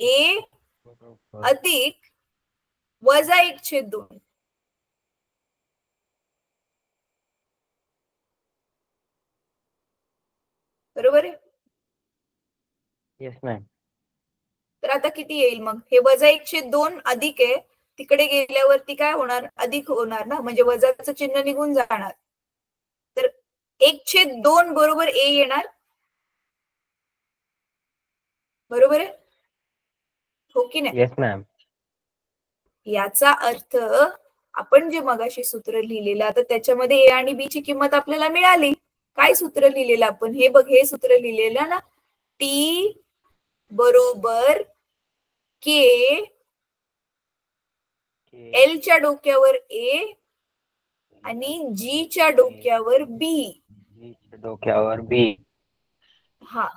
ए अधिक -1/2, बरोबर आहे. Yes, ma'am. तर आता किती येईल मग, हे -1/2 अधिक आहे, तिकडे गेल्यावरती काय होणार, अधिक होणार ना, म्हणजे वजाचं चिन्ह निघून जाणार. तर 1/2 बरोबर ए येणार, बरोबर आहे, हो की नाही. Yes, ma'am. याचा अर्थ आपण जे मगाशी सूत्र लिहिलेलं, आता त्याच्यामध्ये ए आणि बी ची किंमत आपल्याला मिळाली. काय सूत्र लिहिलेलं आपण, हे बघ, हे सूत्र लिहिलेलं ना, टी बरोबर के एलच्या डोक्यावर ए आणि जी च्या डोक्यावर बी, G च्या डोक्यावर B. हा,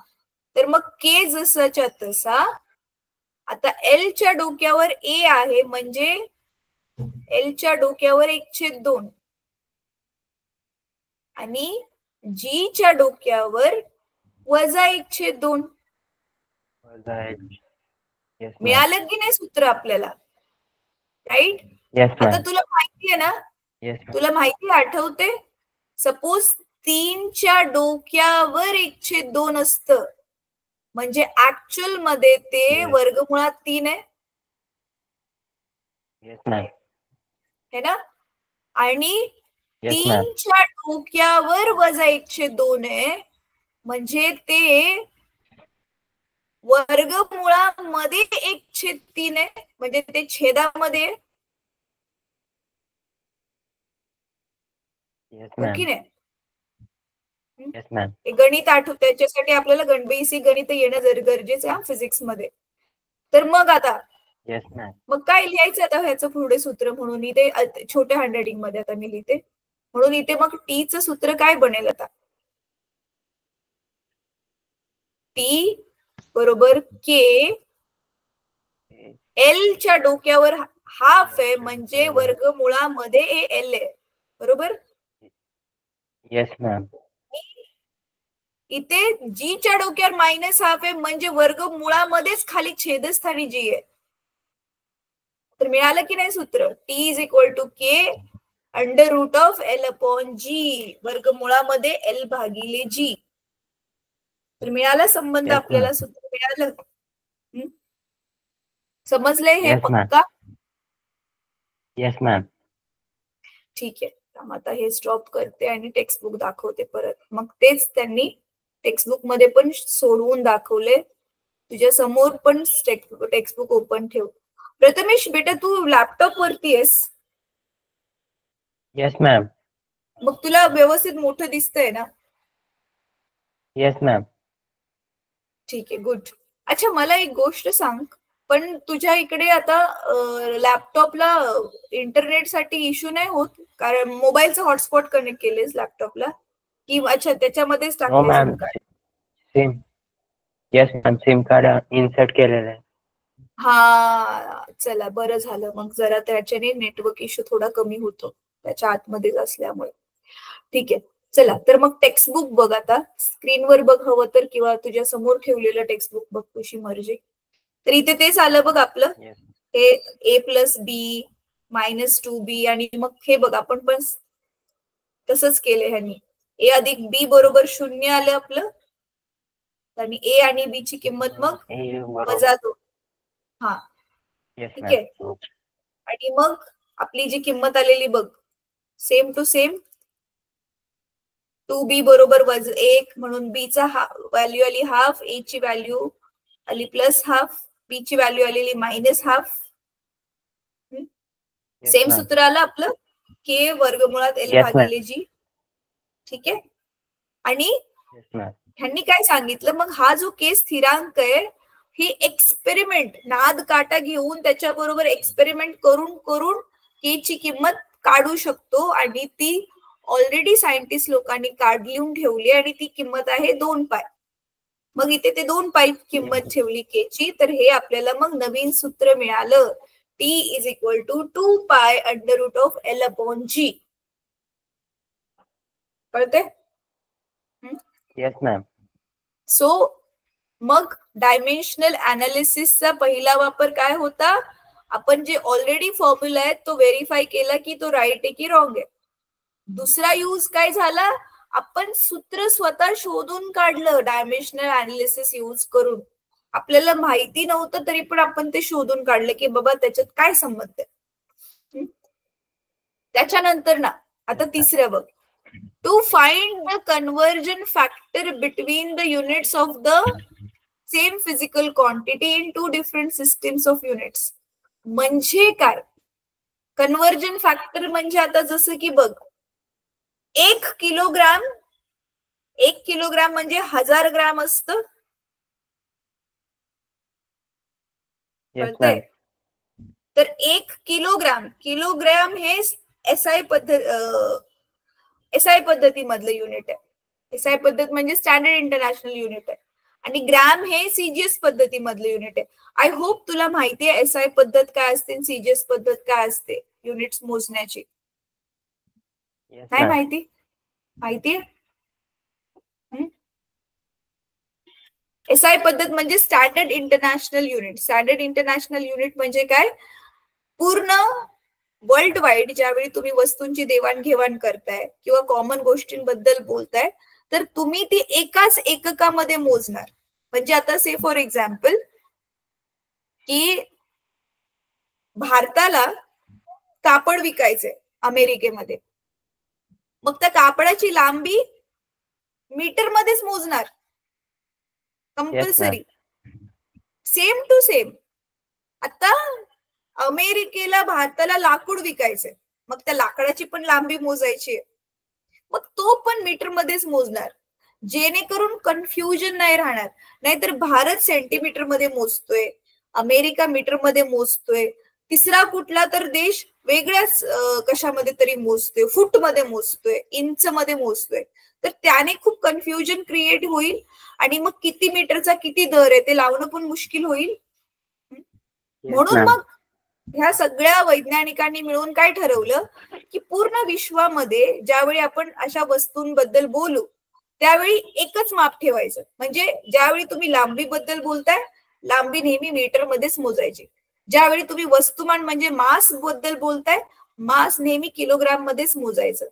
तर मग के जसाच्या तसा. आता एल च्या डोक्यावर ए आहे म्हणजे एल च्या डोक्यावर 1/2 आणि जी च्या डोक्यावर -1/2. मिळालं की नाही सूत्र आपल्याला, राईट? आता तुला माहिती आहे ना, तुला माहिती आठवते, सपोज 3 च्या डोक्यावर 1/2 असतं म्हणजे ऍक्च्युअल मध्ये ते वर्गमुळात 3 आहे, है ना? आणि 3 च्या डोक्यावर -1/2 आहे म्हणजे ते वर्गमुळामध्ये 1/3 आहे म्हणजे ते छेदामध्ये आहे. की नाही? गणित आठवत, त्याच्यासाठी आपल्याला बेसिक गणित येणं गरजेचं आहे फिजिक्स मध्ये. तर मग आता मग काय लिहायचं आता ह्याचं पुढे सूत्र म्हणून, इथे छोट्या हँडरायटिंग मध्ये आता मी लिहिते. म्हणून इथे मग टीचं सूत्र काय बनेल आता, टी बरोबर के एल च्या डोक्यावर हाफ आहे म्हणजे वर्गमुळामध्ये एल आहे, बरोबर? Yes ma'am. इथे जी च्या डोक्यावर -1/2 आहे म्हणजे वर्गमुळामध्येच खाली छेदस्थानी जी आहे. तर मिळालं की नाही सूत्र, T is equal to K √L/G, वर्गमुळामध्ये एल भागिले जी. तर मिळाला संबंध आपल्याला, सूत्र मिळालं. समजलंय हे पक्का? Yes ma'am. ठीक आहे, आता हे स्टॉप करते आणि टेक्स्टबुक दाखवते परत. मग तेच त्यांनी टेक्स्टबुक मध्ये पण सोडवून दाखवले. तुझ्या समोर पण टेक्स्टबुक ओपन ठेव. प्रथमेश बेटा, तू लॅपटॉप वरती आहेस? Yes ma'am. मग तुला व्यवस्थित मोठं दिसतंय ना? Yes ma'am. ठीक आहे, गुड. अच्छा, मला एक गोष्ट सांग, पण तुझ्या इकडे आता लॅपटॉपला इंटरनेटसाठी इश्यू नाही होत? कारण मोबाईलचं हॉटस्पॉट कनेक्ट केलेस लॅपटॉपला की अच्छा त्याच्यामध्येच टाकले? SIM. Yes ma'am, SIM card insert केलेलं आहे. हा, चला बरं झालं. मग जरा त्याच्याने नेटवर्क इश्यू थोडा कमी होतो त्याच्या आतमध्येच असल्यामुळे. ठीक आहे, चला. तर मग टेक्स्टबुक बघ, आता स्क्रीनवर बघ हवं तर, किंवा तुझ्या समोर ठेवलेलं टेक्स्टबुक बघ, तुझी मर्जी. तर इथे तेच आलं बघ आपलं, हे A+B -2B. आणि मग हे बघ, आपण पण तसंच केलं ह्यांनी. A + B = 0 आलं आपलं, आणि A आणि B ची किंमत मग -2. हा, ठीक आहे. आणि मग आपली जी किंमत आलेली बघ, सेम टू सेम 2B = -1 म्हणून B चा व्हॅल्यू आली हाफ, A ची व्हॅल्यू आली +½ B ची व्हॅल्यू आलेली -½ सेम सूत्र आलं आपलं, K वर्गमुळात L भागिले G. ठीक आहे. आणि ह्यांनी काय सांगितलं मग, हा जो K स्थिरांक आहे ही एक्सपेरिमेंट, नाद काटा घेऊन त्याच्याबरोबर एक्सपेरिमेंट करून करून K ची किंमत काढू शकतो. आणि ती ऑलरेडी सायंटिस्ट लोकांनी लिहून ठेवली आणि ती किंमत आहे 2π. मग इथे ते 2π किंमत ठेवली K ची. तर हे आपल्याला मग नवीन सूत्र मिळालं, T is equal to 2π √L/G. कळते? Yes ma'am. सो मग डायमेन्शनल अनालिसिसचा पहिला वापर काय होता, आपण जे ऑलरेडी फॉर्म्युला आहे तो व्हेरीफाय केला की तो राईट आहे की रॉंग आहे. दुसरा यूज काय झाला, आपण सूत्र स्वतः शोधून काढलं डायमेन्शनल अनालिसिस यूज करून. आपल्याला माहिती नव्हतं तरी पण आपण ते शोधून काढलं की बाबा त्याच्यात काय संबंध आहे. त्याच्यानंतर ना आता तिसरं बघ, to find the conversion factor between the units of the same physical quantity in 2 different systems of units. म्हणजे काय कन्वर्जन फॅक्टर? म्हणजे आता जसं की बघ, 1 किलोग्राम म्हणजे 1000 ग्राम असतं. कळतंय? तर 1 किलोग्राम हे SI पद्धतीमधलं युनिट आहे. SI पद्धत म्हणजे स्टँडर्ड इंटरनॅशनल युनिट आहे आणि ग्रॅम हे सीजीएस पद्धतीमधलं युनिट आहे. आय होप तुला माहिती आहे SI पद्धत काय असते, सीजीएस पद्धत काय असते युनिट्स मोजण्याची. नाही माहिती? माहिती आहे? SI पद्धत म्हणजे standard international unit. Standard international unit म्हणजे काय? पूर्ण वर्ल्ड वाईड ज्यावेळी तुम्ही वस्तूंची देवाणघेवाण करताय किंवा कॉमन गोष्टींबद्दल बोलताय तर तुम्ही ती एकाच एककामध्ये मोजणार. म्हणजे आता से फॉर एक्झाम्पल की भारताला कापड विकायचंय अमेरिकेमध्ये, मग त्या कापडाची लांबी मीटर मध्येच मोजणार कंपल्सरी. Same to same. आता अमेरिकेला भारताला लाकूड विकायचंय, मग त्या लाकडाची पण लांबी मोजायची आहे, मग तो पण मीटर मध्येच मोजणार, जेणेकरून कन्फ्युजन नाही राहणार. नाहीतर भारत सेंटीमीटर मध्ये मोजतोय, अमेरिका मीटर मध्ये मोजतोय, तिसरा कुठला तर देश वेगळ्याच कशामध्ये तरी मोजतोय, फूट मध्ये मोजतोय, इंच मध्ये मोजतोय, तर त्याने खूप कन्फ्युजन क्रिएट होईल आणि मग किती मीटरचा किती दर आहे ते लावणं पण मुश्किल होईल. म्हणून मग ह्या सगळ्या वैज्ञानिकांनी मिळून काय ठरवलं की पूर्ण विश्वामध्ये ज्यावेळी आपण अशा वस्तूंबद्दल बोलू त्यावेळी एकच माप ठेवायचं. म्हणजे ज्यावेळी तुम्ही लांबीबद्दल बोलताय, लांबी नेहमी मीटर मध्येच मोजायची. ज्यावेळी तुम्ही वस्तुमान म्हणजे मास बद्दल बोलताय, मास नेहमी किलोग्राम मध्येच मोजायचं.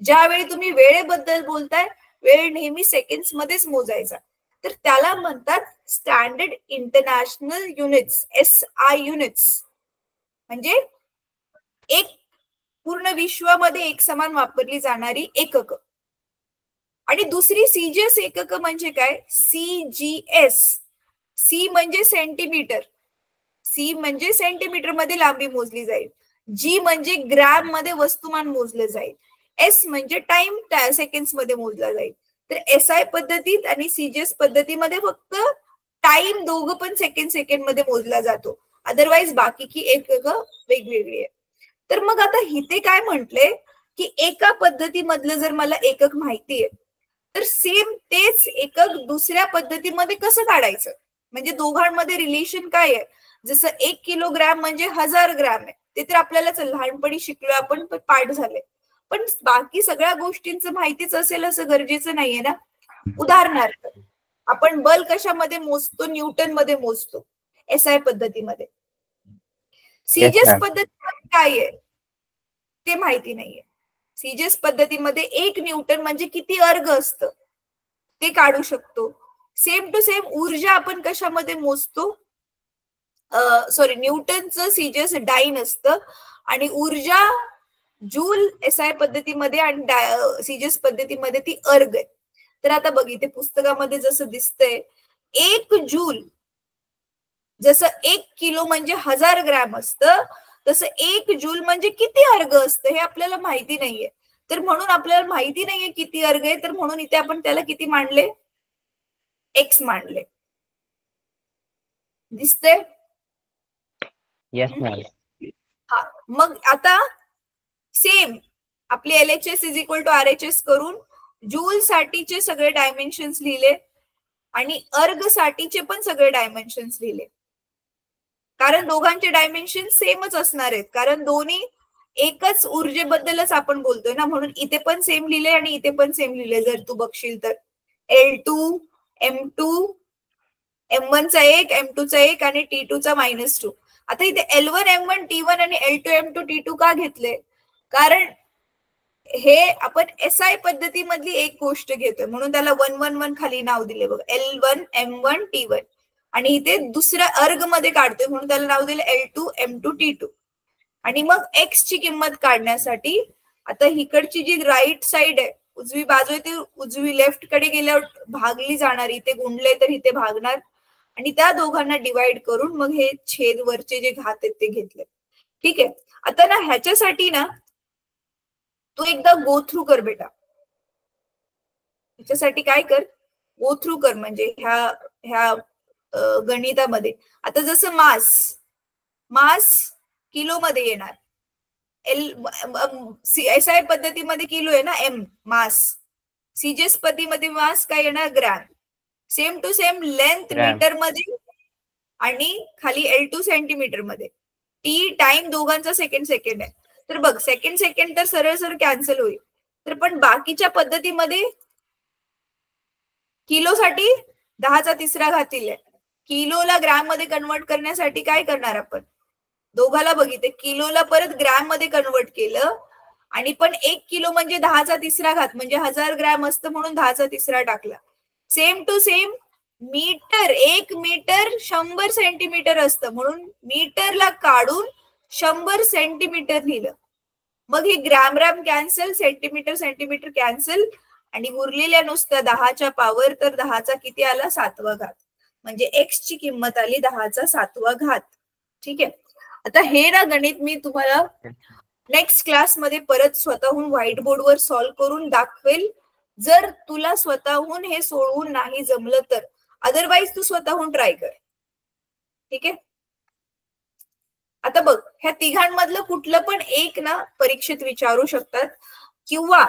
ज्यावेळी तुम्ही वेळेबद्दल बोलताय, वेळ नेहमी सेकंड्स मध्येच मोजायचा. तर त्याला म्हणतात standard international units, SI units. म्हणजे एक पूर्ण विश्वामध्ये एक समान वापरली जाणारी एकक. आणि दुसरी सीजीएस एकक म्हणजे काय? CGS. सी म्हणजे सेंटीमीटर, सी म्हणजे सेंटीमीटर मध्ये लांबी मोजली जाईल, जी म्हणजे ग्रॅम मध्ये वस्तुमान मोजलं जाईल, एस म्हणजे टाइम सेकंड्स मध्ये मोजला जाईल. तर SI पद्धतीत आणि सीजीएस पद्धतीमध्ये फक्त टाइम दोघं पण सेकंड मध्ये मोजला जातो, अदरवाईज बाकी की एकक वेगवेगळी आहे. तर मग आता इथे काय म्हटले की एका पद्धतीमधलं जर मला एकक माहिती आहे तर सेम तेच एकक दुसऱ्या पद्धतीमध्ये कसं काढायचं, म्हणजे दोघांमध्ये रिलेशन काय आहे. जसं 1 किलोग्रॅम म्हणजे 1000 ग्रॅम आहे, ते तर आपल्याला लहानपणी शिकलो आपण, पाठ झाले, पण बाकी सगळ्या गोष्टींचं माहितीच असेल असं गरजेचं नाहीये ना. उदाहरणार्थ आपण बल कशामध्ये मोजतो? न्यूटन मध्ये मोजतो SI पद्धतीमध्ये. सीजीएस पद्धतीमध्ये काय आहे ते माहिती नाहीये. सीजीएस पद्धतीमध्ये 1 न्यूटन म्हणजे किती अर्ग असतं ते काढू शकतो. सेम टू सेम ऊर्जा आपण कशामध्ये मोजतो? सॉरी, न्यूटनचं सीजीएस डाईन असतं आणि ऊर्जा जूल SI पद्धतीमध्ये आणि सीजीएस पद्धतीमध्ये ती अर्ग आहे. तर आता बघ इथे पुस्तकामध्ये जसं दिसतंय 1 जूल जसं 1 किलो म्हणजे 1000 ग्रॅम असतं, तसं 1 जूल म्हणजे किती अर्ग असतं हे आपल्याला माहिती नाहीये. तर म्हणून आपल्याला माहिती नाहीये किती अर्ग आहे, तर म्हणून इथे आपण त्याला किती मांडले? X मांडले. दिसतंय? Yes ma'am. हा, मग आता सेम आपले LHS is equal to RHS करून जूल साठीचे सगळे डायमेन्शन्स लिहिले आणि अर्ग साठीचे पण सगळे डायमेन्शन्स लिहिले, कारण दोघांचे डायमेन्शन सेमच असणार आहेत, कारण दोन्ही एकच ऊर्जेबद्दलच आपण बोलतोय ना, म्हणून इथे पण सेम लिहिले आणि इथे पण सेम लिहिले. जर तू बघशील तर L2, M2, M1 चा 1, M2 चा 1 आणि T2 चा -2. आता इथे L1, M1, T1 आणि L2, M2, T2 का घेतले? कारण हे आपण SI पद्धतीमधली एक गोष्ट घेतोय म्हणून त्याला 111 खाली नाव दिले बघ, L1, M1, T1. आणि इथे दुसऱ्या अर्ग मध्ये काढतोय म्हणून त्याला नाव दिले L2, M2, T2. आणि मग X ची किंमत काढण्यासाठी आता इकडची जी राईट साइड आहे, उजवी बाजू आहे, ती उजवी लेफ्ट कडे गेल्यावर भागली जाणार, इथे गुणले तर इथे भागणार आणि त्या दोघांना डिवाइड करून मग हे छेद वरचे जे घात आहेत ते घेतले. ठीक आहे. आता ना ह्याच्यासाठी ना तू एकदा गो थ्रू कर बेटा. ह्याच्यासाठी काय कर? गो थ्रू कर. म्हणजे ह्या गणितामध्ये आता जसं मास किलो मध्ये येणार, SI पद्धतीमध्ये किलो आहे ना, M मास, सीजेस पतीमध्ये मास काय येणार, gram. Same to same length gram. Metre मध्ये आणि खाली L2 सेंटीमीटर मध्ये. टी टाइम दोघांचा सेकंड आहे. तर बघ सेकंड तर सरळ सरळ कॅन्सल होईल. तर पण बाकीच्या पद्धतीमध्ये किलोसाठी 10⁻³ किलोला ग्रॅम मध्ये कन्वर्ट करण्यासाठी काय करणार आपण, दोघाला बघितले, किलोला परत ग्रॅम मध्ये कन्वर्ट केलं आणि पण 1 किलो म्हणजे 10⁻³ म्हणजे 1000 ग्रॅम असतं म्हणून 10⁻³ टाकला. Same to same metre, 1 metre 100 centimetre असतं म्हणून मीटरला काढून 100 सेंटीमीटर लिहिलं. मग हे ग्रॅम कॅन्सल, सेंटीमीटर कॅन्सल आणि उरलेल्या नुसत्या 10च्या पावर, तर 10चा किती आला, 7वा घात. म्हणजे एक्स ची किंमत आली 10चा 7वा घात. ठीक आहे. आता हे ना गणित मी तुम्हाला नेक्स्ट क्लासमध्ये परत स्वतःहून व्हाईट बोर्डवर सॉल्व्ह करून दाखवेल. जर तुला स्वतःहून हे सोडवून नाही जमलं तर, अदरवाईज तू स्वतःहून ट्राय कर. ठीक आहे. आता बघ, ह्या तिघांमधलं कुठलं पण एक ना परीक्षेत विचारू शकतात किंवा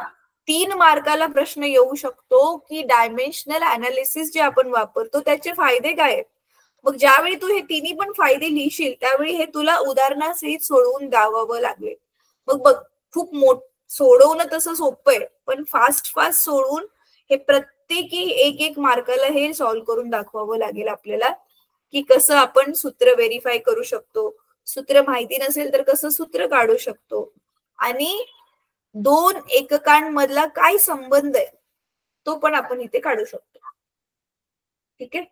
3 मार्काला प्रश्न येऊ शकतो की डायमेन्शनल अनालिसिस जे आपण वापरतो त्याचे फायदे काय आहेत. मग ज्यावेळी तू हे तिन्ही पण फायदे लिहिशील त्यावेळी हे तुला उदाहरणासहित सोडवून द्यावं लागेल. मग बघ, खूप सोडवणं तसं सोपं आहे, पण फास्ट सोडवून हे प्रत्येकी 1 मार्काला हे सॉल्व्ह करून दाखवावं लागेल आपल्याला की कसं आपण सूत्र व्हेरीफाय करू शकतो, सूत्र माहिती नसेल तर कसं सूत्र काढू शकतो आणि 2 एककांमधला काय संबंध आहे तो पण आपण इथे काढू शकतो. ठीक आहे.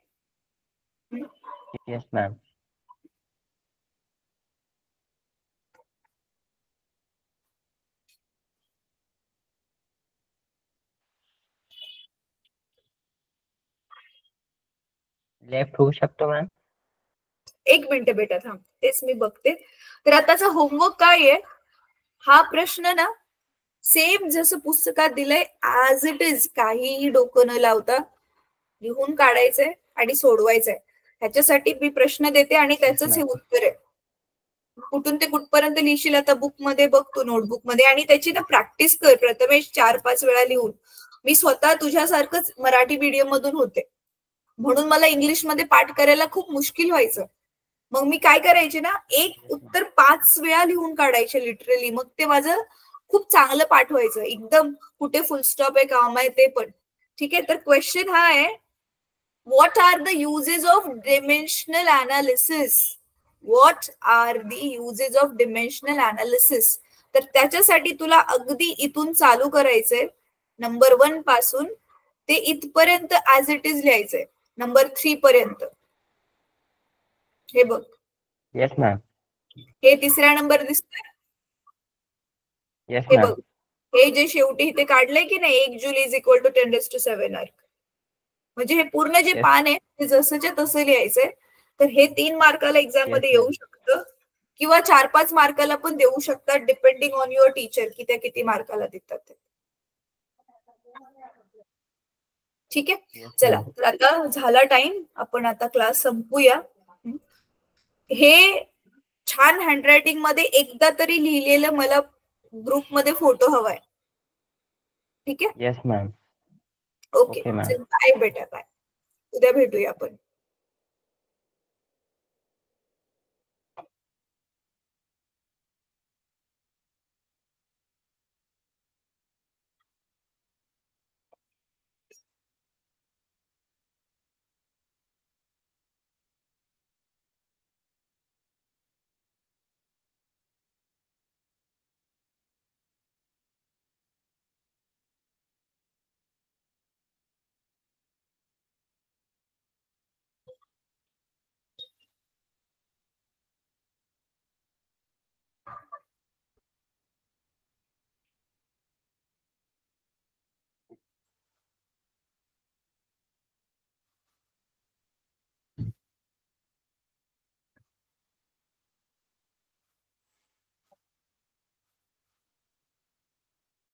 Yes ma'am. लेफ्ट होऊ शकतो मॅम. 1 मिनिट बेटा थांब, तेच मी बघते. तर आताचा होमवर्क काय आहे, हा प्रश्न ना सेम जसं पुस्तकात दिलंय ऍज इट इज, काहीही डोकं न लावता लिहून काढायचंय आणि सोडवायचंय. ह्याच्यासाठी मी प्रश्न देते आणि त्याचंच हे उत्तर आहे. कुठून ते कुठपर्यंत लिहिशील आता बुक मध्ये बघ, तू नोटबुक मध्ये, आणि त्याची ना प्रॅक्टिस कर प्रथमेश 4-5 वेळा लिहून. मी स्वतः तुझ्यासारखंच मराठी मीडियम मधून होते म्हणून मला इंग्लिश मध्ये पाठ करायला खूप मुश्किल व्हायचं. मग मी काय करायचे ना, एक उत्तर 5 वेळा लिहून काढायचे लिटरली. मग ते माझं खूप चांगलं पाठ व्हायचं, एकदम कुठे फुल स्टॉप आहे, काम आहे ते पण. ठीक आहे. तर क्वेश्चन हा आहे, what are the uses of dimensional analysis. What are the uses of dimensional analysis. तर त्याच्यासाठी तुला अगदी इथून चालू करायचंय, नंबर 1 पासून ते इथपर्यंत ऍज इट इज लिहायचंय, नंबर 3 पर्यंत. हे बघ. Yes ma'am. हे 3रा नंबर दिसतोय. येस हे मॅम. बघ, हे जे शेवटी इथे काढलंय की नाही, 1 जूल इज इक्वल टू 10⁻⁷ अर्क. म्हणजे हे पूर्ण जे पान आहे ते जसंच्या तसं लिहायचंय. तर हे 3 मार्काला एक्झाम मध्ये येऊ शकतं किंवा 4-5 मार्काला पण देऊ शकतात, डिपेंडिंग ऑन युअर टीचर की त्या किती मार्काला देतात. ठीक आहे. चला, तर आता झाला टाइम, आपण आता क्लास संपूया. हे छान हँडरायटिंग मध्ये एकदा तरी लिहिलेलं मला ग्रुप मध्ये फोटो हवाय. ठीक आहे. Yes ma'am. ओके. बाय बेटा, बाय. उद्या भेटूया आपण.